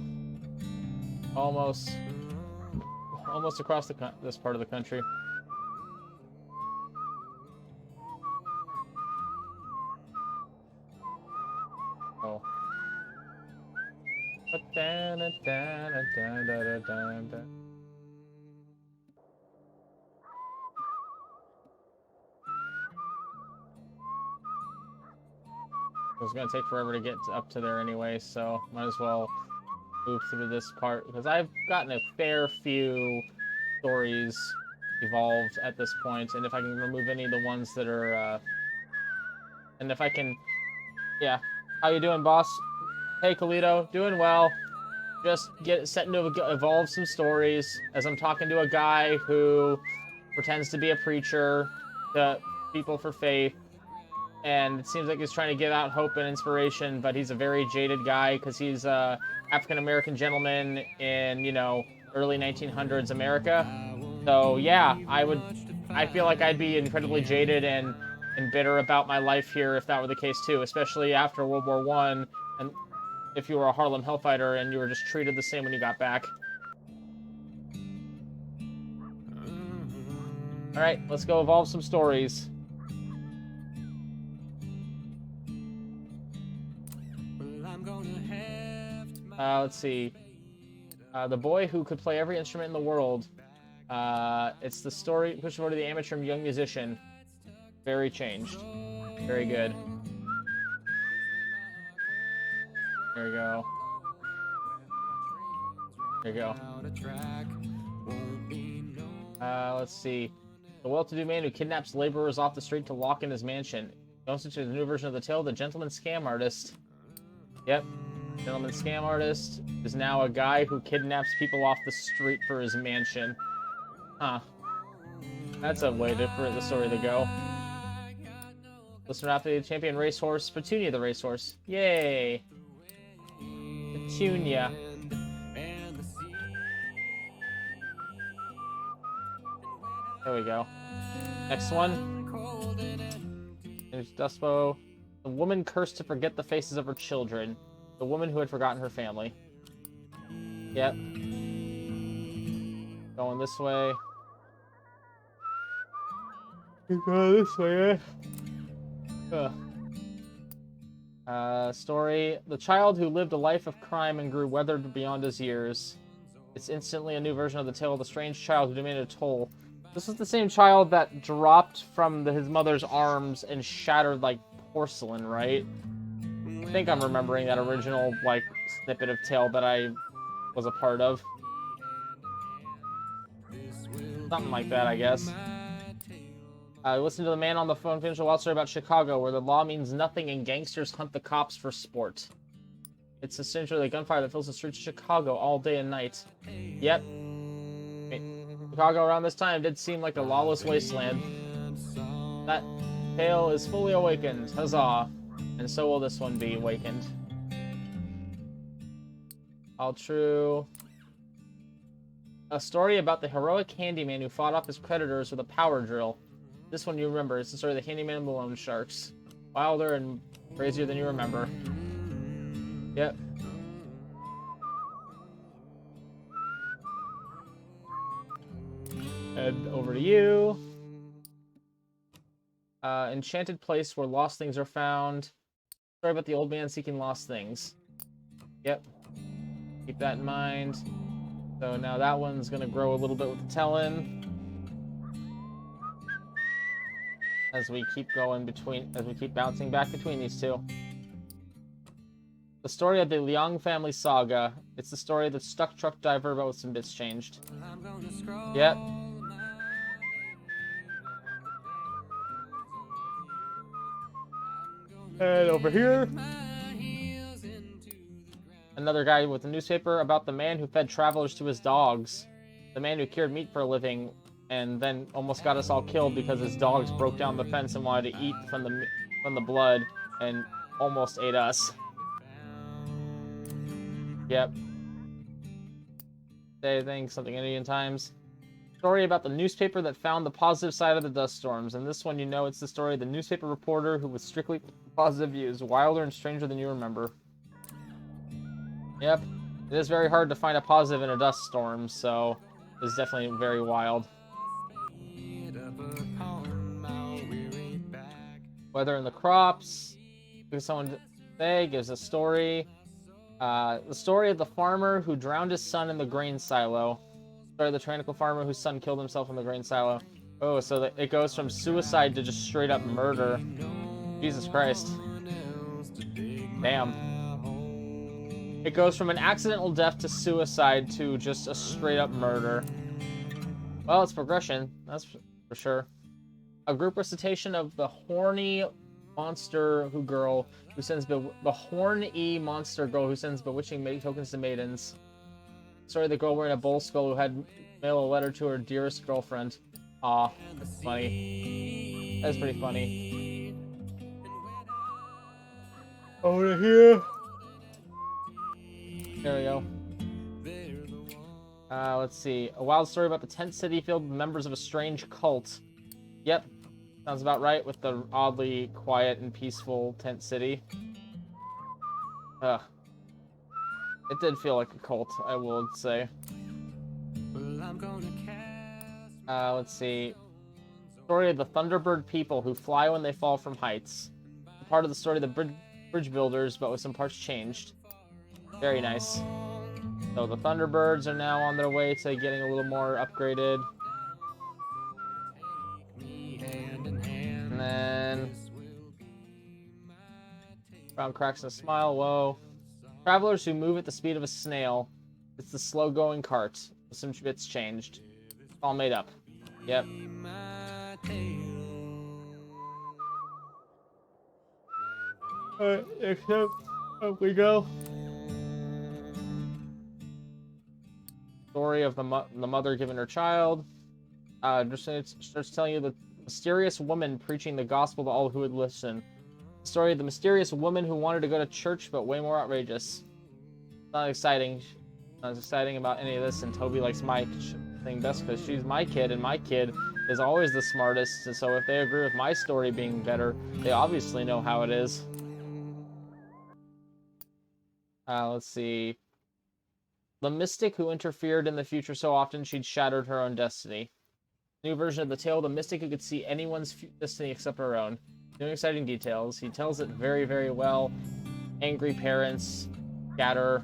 Almost across this part of the country. Oh. It was gonna take forever to get up to there anyway, so might as well move through this part, because I've gotten a fair few stories evolved at this point, and if I can remove any of the ones that are, and if I can, yeah. How you doing, boss? Hey, Kalito, doing well. Just setting to evolve some stories, as I'm talking to a guy who pretends to be a preacher to people for faith, and it seems like he's trying to give out hope and inspiration, but he's a very jaded guy, because he's a African-American gentleman in, you know, early 1900s America. So yeah, I feel like I'd be incredibly jaded and bitter about my life here if that were the case too, especially after World War I, and if you were a Harlem Hellfighter and you were just treated the same when you got back. All right, let's go evolve some stories. Let's see. The boy who could play every instrument in the world. It's the story, push forward to the amateur young musician. Very changed. Very good. There we go. There you go. Let's see. The well-to-do man who kidnaps laborers off the street to lock in his mansion. Goes into the new version of the tale, the gentleman scam artist. Yep. Gentleman scam artist is now a guy who kidnaps people off the street for his mansion. Huh. That's a way for the story to go. Listener athlete, champion racehorse, Petunia the racehorse. Yay! Petunia. There we go. Next one. There's Dustbow. The woman cursed to forget the faces of her children. The woman who had forgotten her family. Yep. Going this way. Go this way, story. The child who lived a life of crime and grew weathered beyond his years. It's instantly a new version of the tale of the strange child who demanded a toll. This is the same child that dropped from his mother's arms and shattered like porcelain, right? I think I'm remembering that original, like, snippet of tale that I was a part of. Something like that, I guess. Listen to the man on the phone finish a wild story about Chicago, where the law means nothing and gangsters hunt the cops for sport. It's essentially the gunfire that fills the streets of Chicago all day and night. Yep. Wait. Chicago around this time did seem like a lawless wasteland. That tale is fully awakened. Huzzah! And so will this one be awakened. All true. A story about the heroic handyman who fought off his creditors with a power drill. This one you remember. It's the story of the handyman and the loan sharks. Wilder and crazier than you remember. Yep. Head over to you. Enchanted place where lost things are found. Story about the old man seeking lost things. Yep. Keep that in mind. So now that one's gonna grow a little bit with the telling. As we keep going between, as we keep bouncing back between these two. The story of the Liang family saga. It's the story of the stuck truck driver, but with some bits changed. Yep. And over here, another guy with a newspaper about the man who fed travelers to his dogs. The man who cured meat for a living and then almost got us all killed because his dogs broke down the fence and wanted to eat from the blood and almost ate us. Yep. Say things, something Indian times. Story about the newspaper that found the positive side of the dust storms. And this one, you know, it's the story of the newspaper reporter who was strictly positive views, wilder and stranger than you remember. Yep. It is very hard to find a positive in a dust storm, so it's definitely very wild. Weather in the crops. Someone say gives a story. The story of the farmer who drowned his son in the grain silo. Story of the tyrannical farmer whose son killed himself in the grain silo. Oh, so it goes from suicide to just straight up murder. Jesus Christ. Damn. It goes from an accidental death to suicide to just a straight up murder. Well, it's progression. That's for sure. A group recitation of the horny monster girl who sends the horny monster girl who sends bewitching tokens to maidens. Story of the girl wearing a bull skull who had mail a letter to her dearest girlfriend. Aw, that's funny. That's pretty funny. Over here. There we go. Let's see. A wild story about the tent city filled with members of a strange cult. Yep. Sounds about right with the oddly quiet and peaceful tent city. Ugh. It did feel like a cult, I will say. Let's see. Story of the Thunderbird people who fly when they fall from heights. Part of the story of the bridge builders, but with some parts changed. Very nice. So the Thunderbirds are now on their way to getting a little more upgraded. And then Brown cracks a smile. Whoa. Travelers who move at the speed of a snail. It's the slow-going cart. Some bits changed. All made up. Yep. Alright, next up we go. Story of the mother giving her child. Just starts telling you the mysterious woman preaching the gospel to all who would listen. The story of the mysterious woman who wanted to go to church, but way more outrageous. Not exciting. Not as exciting about any of this, and Toby likes my thing best because she's my kid, and my kid is always the smartest. And so if they agree with my story being better, they obviously know how it is. Let's see. The mystic who interfered in the future so often she'd shattered her own destiny. New version of the tale, the mystic who could see anyone's destiny except her own. New exciting details. He tells it very, very well. Angry parents. Scatter.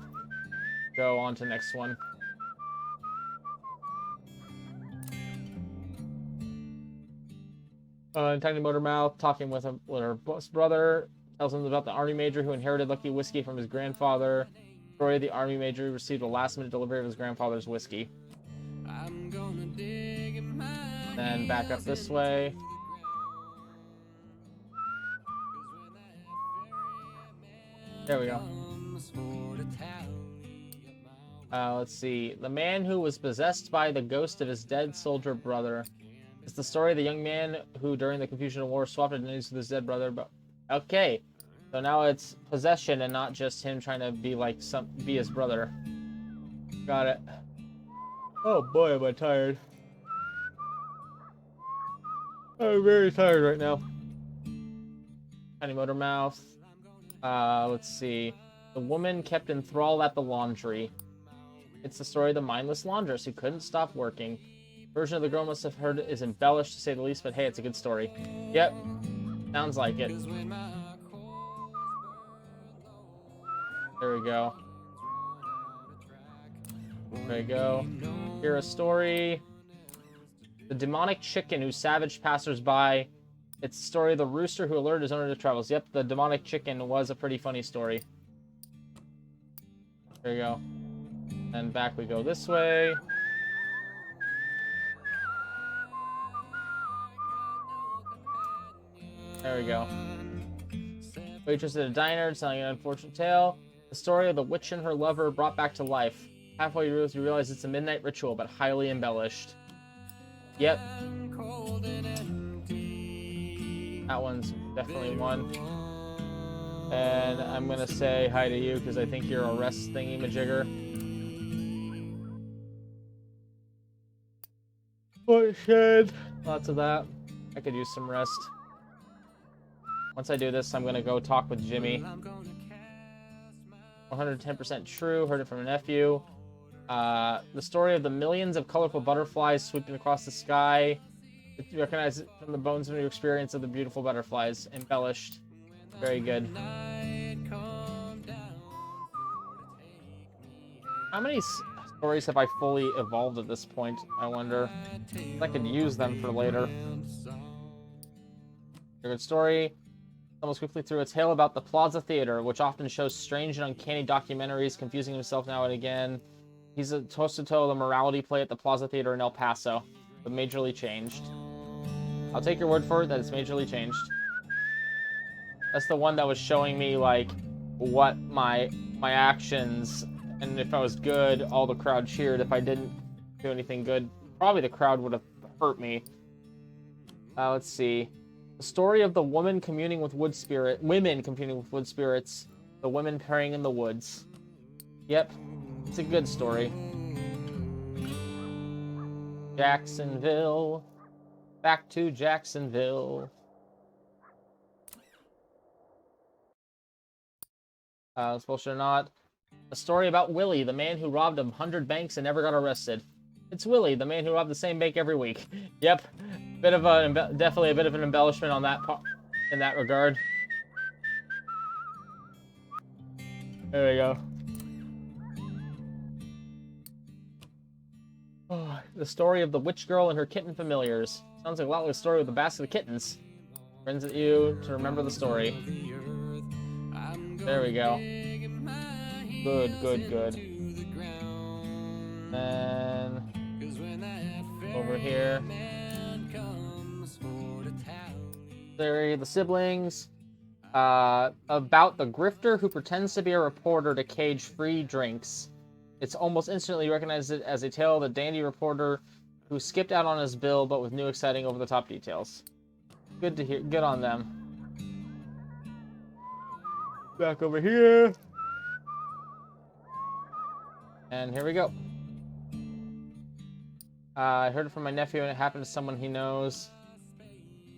Go on to the next one. Tiny Motormouth talking with her brother. Tells him about the army major who inherited lucky whiskey from his grandfather. Story of the army major who received a last-minute delivery of his grandfather's whiskey. Then back up this way. There we go. Let's see. The man who was possessed by the ghost of his dead soldier brother. It's the story of the young man who, during the confusion of war, swapped identities with his dead brother. But okay, so now it's possession and not just him trying to be like be his brother. Got it. Oh boy, am I tired. I'm very tired right now. Tiny motor mouth. Let's see. The woman kept in thrall at the laundry. It's the story of the mindless laundress who couldn't stop working. Version of the girl must have heard is embellished to say the least, but hey, it's a good story. Yep, sounds like it. There we go. There we go. Hear a story. The demonic chicken who savaged passers-by. It's the story of the rooster who alerted his owner to travels. Yep, the demonic chicken was a pretty funny story. There you go. And back we go this way. There we go. Waitress at a diner telling an unfortunate tale. The story of the witch and her lover brought back to life. Halfway through, you realize it's a midnight ritual, but highly embellished. Yep. That one's definitely one. And I'm gonna say hi to you because I think you're a rest thingy-majigger. Oh shit. Lots of that. I could use some rest. Once I do this, I'm gonna go talk with Jimmy. 110% true. Heard it from a nephew. The story of the millions of colorful butterflies sweeping across the sky. You recognize it from the bones of your experience of the beautiful butterflies. Embellished. Very good. How many stories have I fully evolved at this point, I wonder? I could use them for later. A good story. Almost quickly through a tale about the Plaza Theater, which often shows strange and uncanny documentaries, confusing himself now and again. He's a toe-to-toe the morality play at the Plaza Theater in El Paso, but majorly changed. I'll take your word for it that it's majorly changed. That's the one that was showing me, like, what my actions, and if I was good, all the crowd cheered. If I didn't do anything good, probably the crowd would have hurt me. Let's see. The story of the woman communing with wood spirit, women communing with wood spirits, the women praying in the woods. Yep, it's a good story. Jacksonville, back to Jacksonville. Bullshit or not. A story about Willie, the man who robbed 100 banks and never got arrested. It's Willie, the man who robbed the same bank every week. Yep, bit of a definitely a bit of an embellishment on that part, in that regard. There we go. Oh, the story of the witch girl and her kitten familiars. Sounds like a lot like the story of the basket of kittens. Friends at you to remember the story. There we go. Good, good, good. And over here. There, the siblings. About the grifter who pretends to be a reporter to cage free drinks. It's almost instantly recognized it as a tale of the dandy reporter who skipped out on his bill, but with new, exciting, over-the-top details. Good to hear. Good on them. Back over here. And here we go. I heard it from my nephew, and it happened to someone he knows.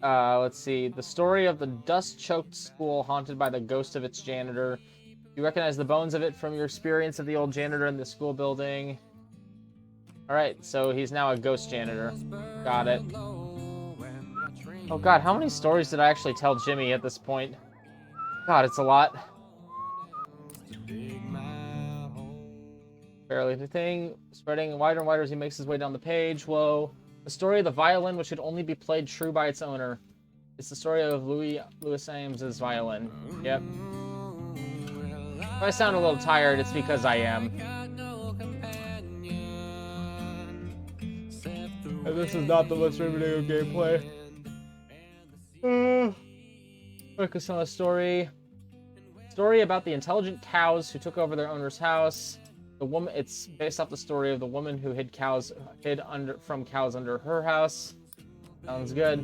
Let's see. The story of the dust-choked school haunted by the ghost of its janitor. You recognize the bones of it from your experience of the old janitor in the school building. Alright, so he's now a ghost janitor. Got it. Oh god, how many stories did I actually tell Jimmy at this point? God, it's a lot. Barely anything. Spreading wider and wider as he makes his way down the page. Whoa. The story of the violin which should only be played true by its owner. It's the story of Louis Ames's violin. Yep. If I sound a little tired, it's because I am. And this is not the most riveting gameplay. Focus on a story. Story about the intelligent cows who took over their owner's house. The woman. It's based off the story of the woman who hid from cows under her house. Sounds good.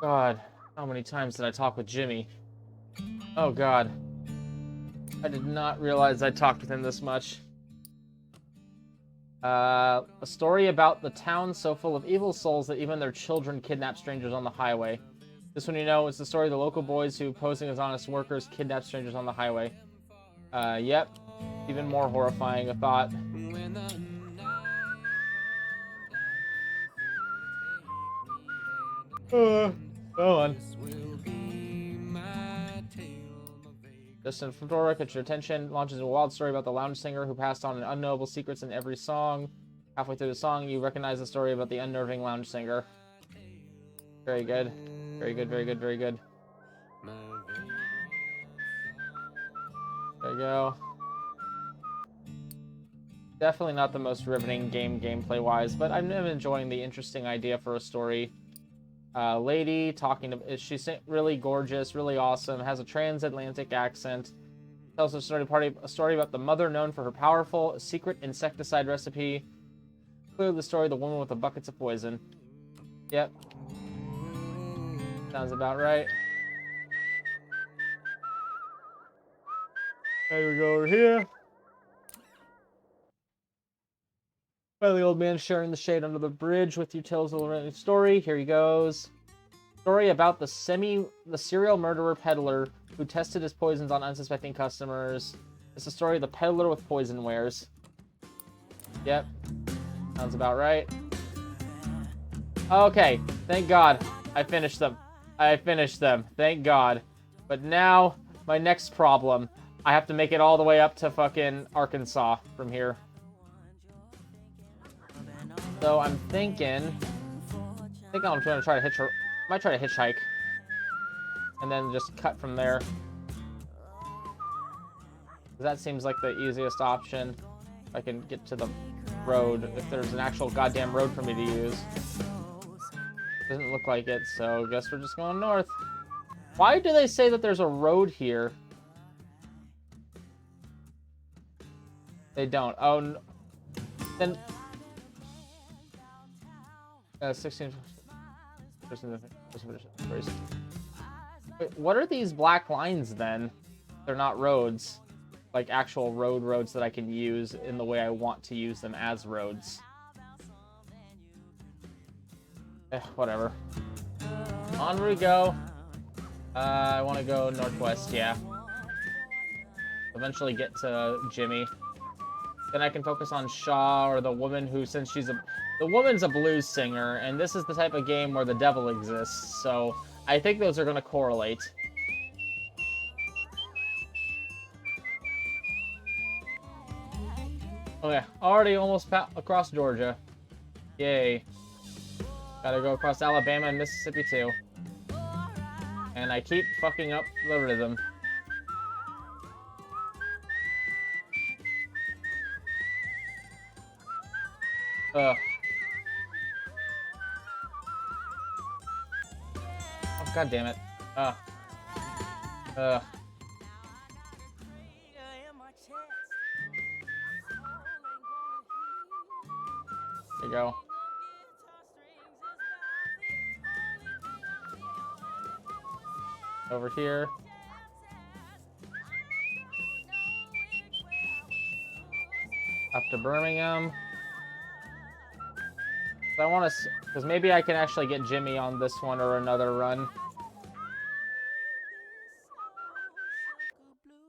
God, how many times did I talk with Jimmy? Oh God, I did not realize I talked with him this much. A story about the town so full of evil souls that even their children kidnap strangers on the highway. This one, you know, is the story of the local boys who, posing as honest workers, kidnap strangers on the highway. Yep. Even more horrifying, a thought. Go on. Justin Fedora, catch your attention. Launches a wild story about the lounge singer who passed on unknowable secrets in every song. Halfway through the song, you recognize the story about the unnerving lounge singer. Very good. Very good, very good, very good. There you go. Definitely not the most riveting game gameplay-wise, but I'm enjoying the interesting idea for a story. Lady talking to... She's really gorgeous, really awesome, has a transatlantic accent. Tells a story about the mother known for her powerful secret insecticide recipe. Clearly the story of the woman with the buckets of poison. Yep. Sounds about right. There we go over here. By the old man sharing the shade under the bridge with you tells a story. Here he goes. Story about the serial murderer peddler who tested his poisons on unsuspecting customers. It's the story of the peddler with poison wares. Yep. Sounds about right. Okay. Thank God. I finished them. Thank God. But now, my next problem. I have to make it all the way up to fucking Arkansas from here. So I'm thinking... I'm going to try to I might try to hitchhike. And then just cut from there. That seems like the easiest option. If I can get to the road. If there's an actual goddamn road for me to use. Doesn't look like it, so I guess we're just going north. Why do they say that there's a road here? They don't. Oh, no. Then... 16... Wait, what are these black lines then? They're not roads. Like actual roads that I can use in the way I want to use them as roads. Whatever. On we go. I want to go northwest, yeah. Eventually get to Jimmy. Then I can focus on Shaw or the woman who, since she's the woman's a blues singer, and this is the type of game where the devil exists, so I think those are going to correlate. Okay, already almost across Georgia. Yay. Gotta go across Alabama and Mississippi too. And I keep fucking up the rhythm. Ugh. Oh, God damn it. Ugh. Ugh. There you go. Over here. Up to Birmingham. So I want to, because maybe I can actually get Jimmy on this one or another run.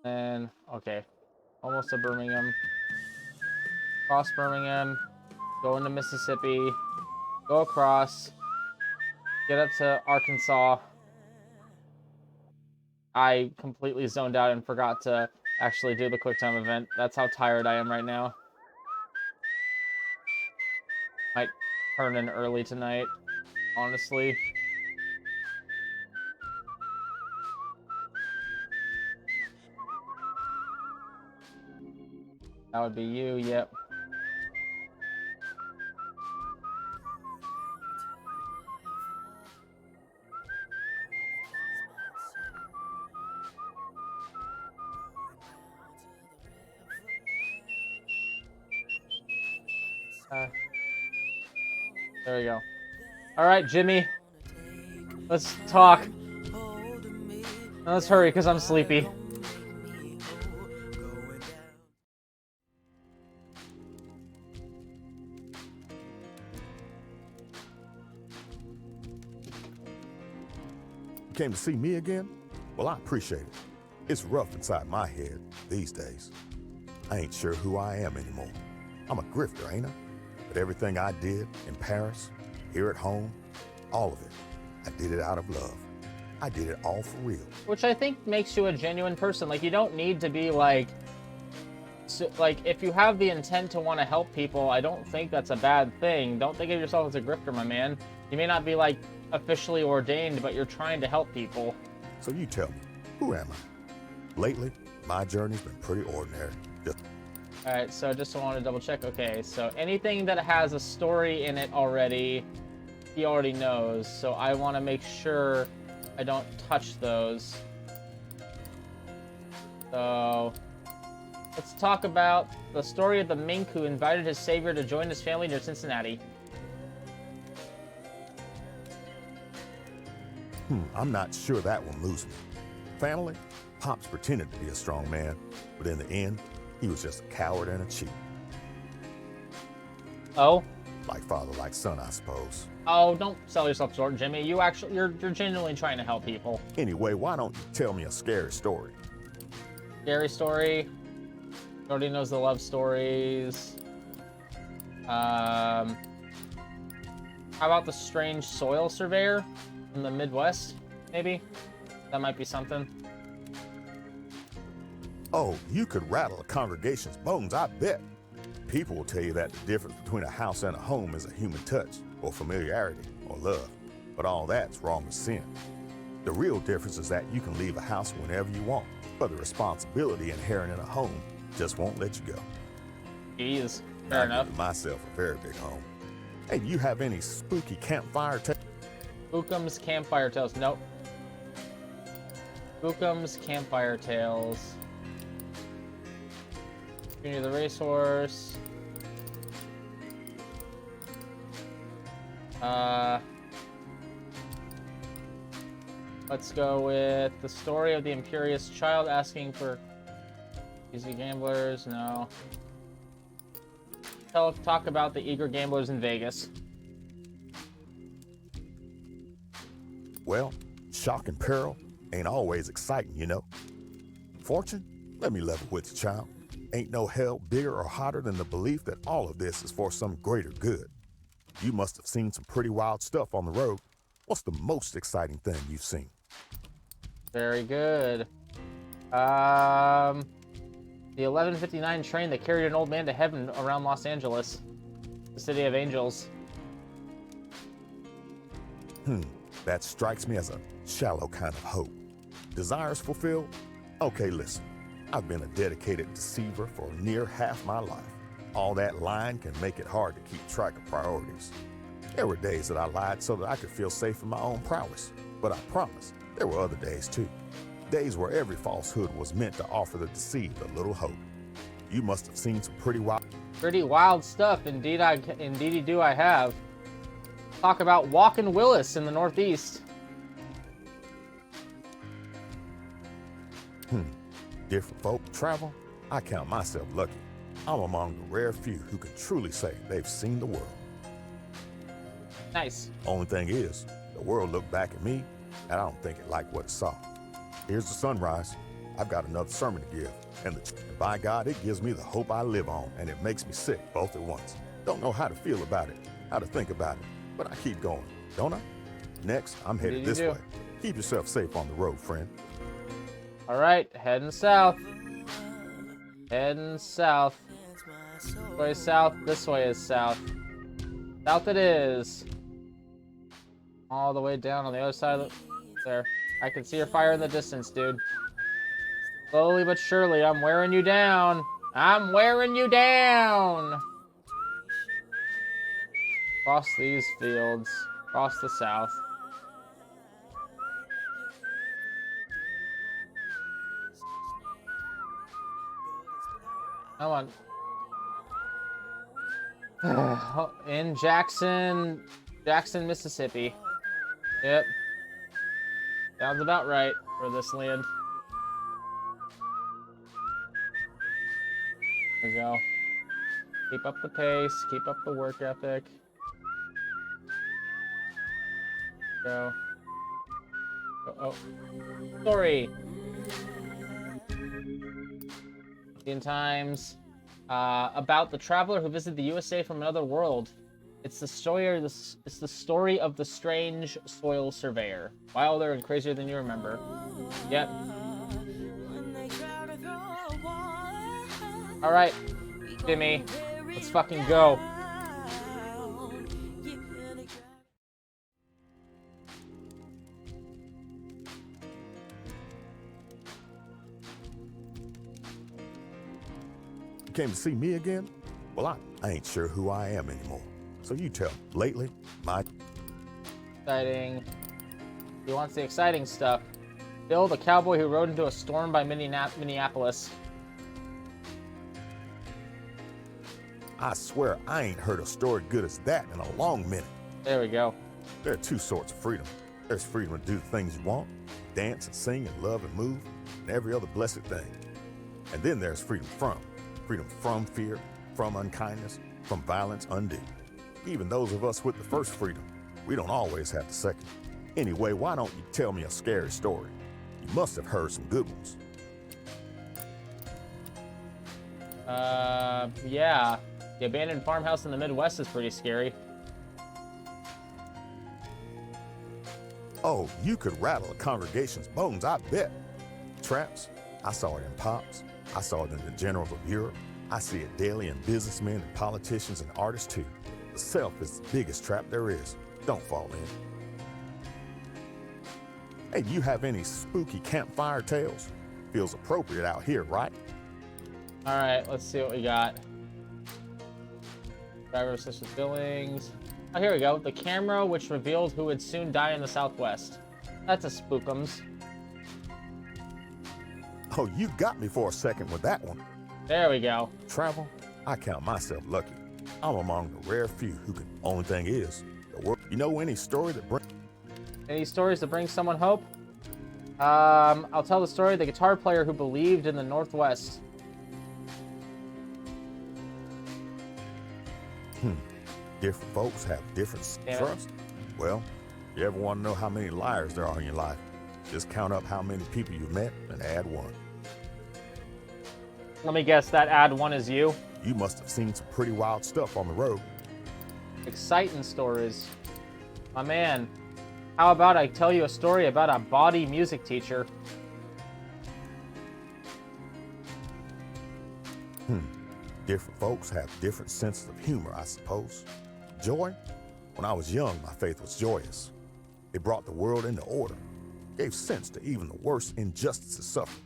And, okay. Almost to Birmingham. Cross Birmingham. Go into Mississippi. Go across. Get up to Arkansas. I completely zoned out and forgot to actually do the QuickTime event. That's how tired I am right now. Might turn in early tonight, honestly. That would be you, yep. Uh, there we go. All right, Jimmy. Let's talk. Now let's hurry, because I'm sleepy. You came to see me again? Well, I appreciate it. It's rough inside my head these days. I ain't sure who I am anymore. I'm a grifter, ain't I? But everything I did in Paris, here at home, all of it, I did it out of love. I did it all for real. Which I think makes you a genuine person. Like, you don't need to be like... So, like, if you have the intent to want to help people, I don't think that's a bad thing. Don't think of yourself as a grifter, my man. You may not be, like, officially ordained, but you're trying to help people. So you tell me, who am I? Lately, my journey's been pretty ordinary. Alright, so just want to double check. Okay, so anything that has a story in it already, he already knows. So I want to make sure I don't touch those. So let's talk about the story of the mink who invited his savior to join his family near Cincinnati. I'm not sure that one moves me. Family? Pops pretended to be a strong man, but in the end, he was just a coward and a cheat. Oh? Like father, like son, I suppose. Oh, don't sell yourself short, Jimmy. You're genuinely trying to help people. Anyway, why don't you tell me a scary story? Scary story. Already knows the love stories. How about the strange soil surveyor in the Midwest? Maybe that might be something. Oh, you could rattle a congregation's bones, I bet. People will tell you that the difference between a house and a home is a human touch, or familiarity, or love. But all that's wrong as sin. The real difference is that you can leave a house whenever you want, but the responsibility inherent in a home just won't let you go. Jeez, fair enough. I give myself a very big home. Hey, do you have any spooky campfire tales? Bookum's Campfire Tales. Nope. Bookum's Campfire Tales. Junior the Racehorse. Let's go with the story of the imperious child asking for easy gamblers. No. Talk about the eager gamblers in Vegas. Well, shock and peril ain't always exciting, you know. Fortune? Let me level with you, child. Ain't no hell bigger or hotter than the belief that all of this is for some greater good. You must have seen some pretty wild stuff on the road. What's the most exciting thing you've seen? Very good. The 11:59 train that carried an old man to heaven around Los Angeles, the city of angels. That strikes me as a shallow kind of hope. Desires fulfilled? Okay, listen. I've been a dedicated deceiver for near half my life. All that lying can make it hard to keep track of priorities. There were days that I lied so that I could feel safe in my own prowess. But I promise, there were other days too. Days where every falsehood was meant to offer the deceived a little hope. You must have seen some pretty wild Stuff. Indeed, I have. Talk about Walkin' Willis in the Northeast. Different folk travel. I count myself lucky. I'm among the rare few who can truly say they've seen the world. Nice. Only thing is, the world looked back at me, and I don't think it liked what it saw. Here's the sunrise. I've got another sermon to give, and by God, it gives me the hope I live on, and it makes me sick both at once. Don't know how to feel about it, how to think about it, but I keep going, don't I? Next, I'm headed this way. Keep yourself safe on the road, friend. All right, heading south. Heading south. This way is south. This way is south. South it is. All the way down on the other side of there. I can see your fire in the distance, dude. Slowly but surely, I'm wearing you down. I'm wearing you down. Across these fields. Across the south. Come on. In Jackson, Mississippi. Yep. Sounds about right for this land. There we go. Keep up the pace. Keep up the work ethic. Go. Oh. Story. In times. About the traveler who visited the USA from another world. It's the story of the strange soil surveyor. Wilder and crazier than you remember. Yep. All right, Jimmy, let's fucking go. You came to see me again? Well, I ain't sure who I am anymore. So you tell me. Lately, Exciting. He wants the exciting stuff. Bill, the cowboy who rode into a storm by Minneapolis. I swear I ain't heard a story good as that in a long minute. There we go. There are two sorts of freedom. There's freedom to do the things you want, dance and sing and love and move, and every other blessed thing. And then there's freedom from fear, from unkindness, from violence undue. Even those of us with the first freedom, we don't always have the second. Anyway, why don't you tell me a scary story? You must have heard some good ones. Yeah. The abandoned farmhouse in the Midwest is pretty scary. Oh, you could rattle a congregation's bones, I bet. Traps, I saw it in Pops. I saw it in the generals of Europe. I see it daily in businessmen and politicians and artists too. The self is the biggest trap there is. Don't fall in. Hey, you have any spooky campfire tales? Feels appropriate out here, right? All right, let's see what we got. Driver assisted Billings. Oh, here we go. The camera which revealed who would soon die in the Southwest. That's a spookums. Oh, you got me for a second with that one. There we go. Travel? I count myself lucky. I'm among the rare few who can. Only thing is, you know any story that brings... Any stories that bring someone hope? I'll tell the story of the guitar player who believed in the Northwest. Different folks have different trust. Well, you ever want to know how many liars there are in your life? Just count up how many people you've met and add one. Let me guess, that add one is you? You must have seen some pretty wild stuff on the road. Exciting stories. My man, how about I tell you a story about a body music teacher? Different folks have different senses of humor, I suppose. Joy? When I was young, my faith was joyous. It brought the world into order, gave sense to even the worst injustices suffered.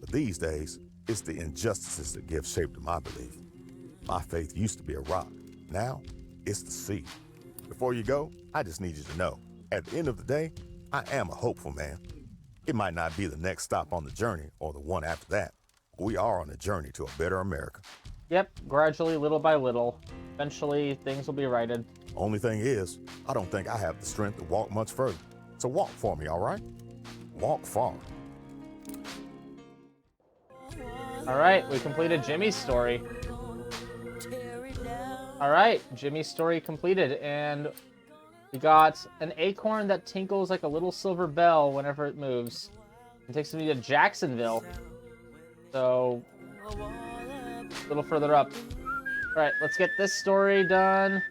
But these days, it's the injustices that give shape to my belief. My faith used to be a rock. Now, it's the sea. Before you go, I just need you to know, at the end of the day, I am a hopeful man. It might not be the next stop on the journey or the one after that. But we are on a journey to a better America. Yep, gradually, little by little. Eventually, things will be righted. Only thing is, I don't think I have the strength to walk much further. So walk for me, all right? Walk far. All right, we completed Jimmy's story. All right, Jimmy's story completed, and we got an acorn that tinkles like a little silver bell whenever it moves. It takes me to Jacksonville. So, a little further up. All right, let's get this story done.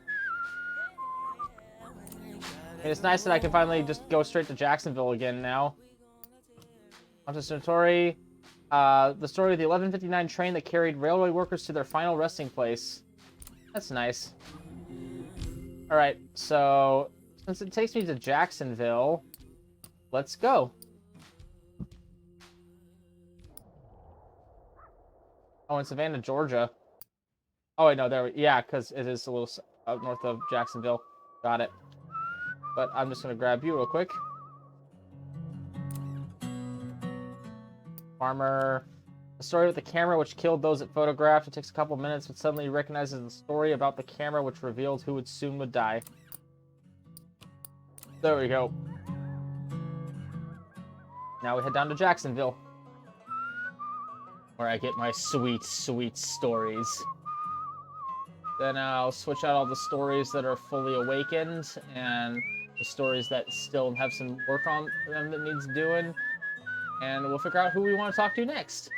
And it's nice that I can finally just go straight to Jacksonville again now. Onto Satori. The story of the 1159 train that carried railway workers to their final resting place. That's nice. All right, so since it takes me to Jacksonville, let's go. Oh, in Savannah, Georgia. Oh, wait, no, yeah, because it is a little out north of Jacksonville. Got it. But I'm just going to grab you real quick. Farmer. The story with the camera which killed those it photographed. It takes a couple minutes, but suddenly he recognizes the story about the camera which revealed who would soon would die. There we go. Now we head down to Jacksonville, where I get my sweet, sweet stories. Then I'll switch out all the stories that are fully awakened and the stories that still have some work on them that needs doing. And we'll figure out who we want to talk to next.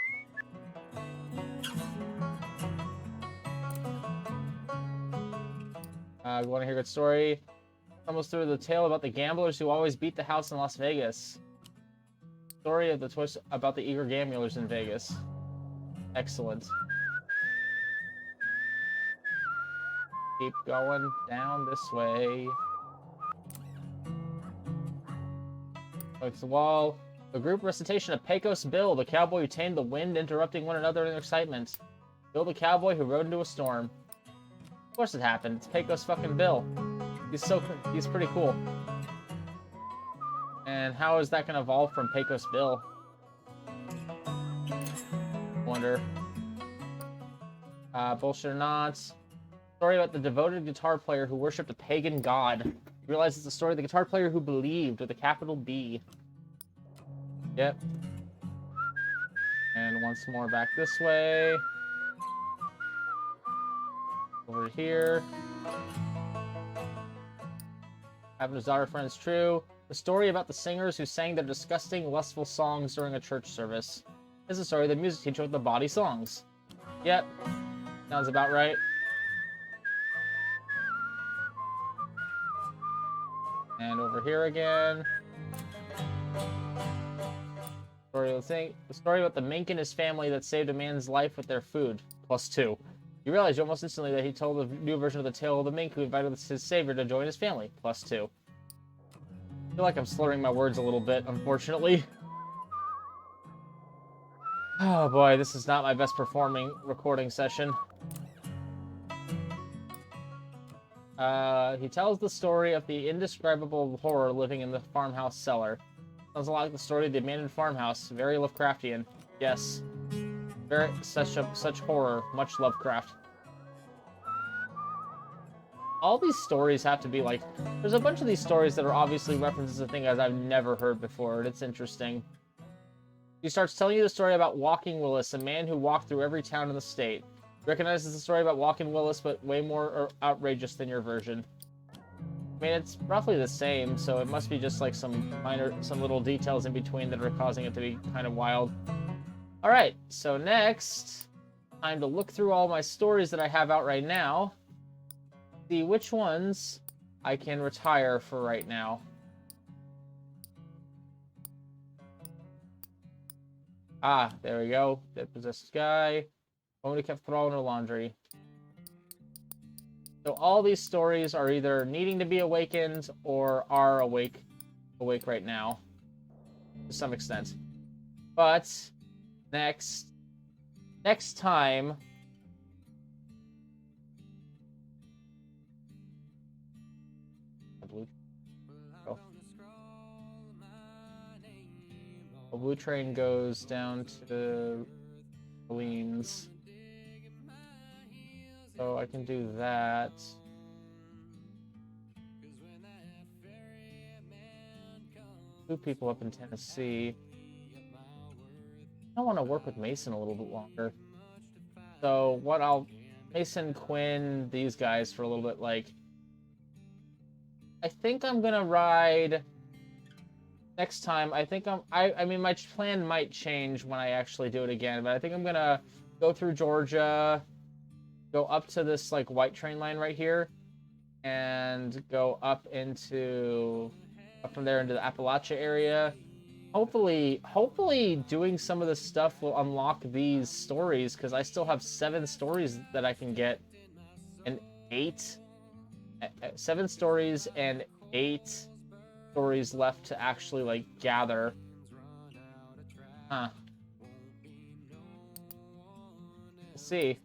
You want to hear a good story? Almost through the tale about the gamblers who always beat the house in Las Vegas. Story of the twist about the eager gamblers in Vegas. Excellent. Keep going down this way. Like the wall. The group recitation of Pecos Bill, the cowboy who tamed the wind, interrupting one another in their excitement. Bill the cowboy who rode into a storm. Of course it happened. It's Pecos fucking Bill. He's pretty cool. And how is that going to evolve from Pecos Bill? Wonder. Bullshit or not. Story about the devoted guitar player who worshipped a pagan god. You realize it's the story of the guitar player who believed, with a capital B. Yep. And once more back this way. Over here. Having his daughter friends true. The story about the singers who sang their disgusting, lustful songs during a church service. This is the story of the music teacher with the bawdy songs. Yep. Sounds about right. And over here again. The story about the mink and his family that saved a man's life with their food. +2. You realize almost instantly that he told a new version of the tale of the mink who invited his savior to join his family. +2. I feel like I'm slurring my words a little bit, unfortunately. Oh boy, this is not my best performing recording session. He tells the story of the indescribable horror living in the farmhouse cellar. Sounds a lot like the story of the abandoned farmhouse. Very Lovecraftian. Yes. Very such horror. Much Lovecraft. All these stories have to be like... There's a bunch of these stories that are obviously references to things I've never heard before, and it's interesting. He starts telling you the story about Walking Willis, a man who walked through every town in the state. Recognizes the story about Walking Willis, but way more outrageous than your version. I mean, it's roughly the same, so it must be just like some little details in between that are causing it to be kind of wild. Alright, so next, time to look through all my stories that I have out right now. See which ones I can retire for right now. Ah, there we go. The possessed guy. Only kept throwing her laundry. So all these stories are either needing to be awakened or are awake right now, to some extent. But next time, a blue train goes down to Orleans. So I can do that. Two people up in Tennessee. I want to work with Mason a little bit longer. So Mason, Quinn, these guys for a little bit, like... I think I'm gonna ride... Next time, I mean, my plan might change when I actually do it again, but I think I'm gonna go through Georgia, go up to this, like, white train line right here, and go up from there into the Appalachia area. Hopefully doing some of this stuff will unlock these stories, because I still have 7 stories that I can get, and 7 stories and 8 stories left to actually, like, gather. Huh. Let's see.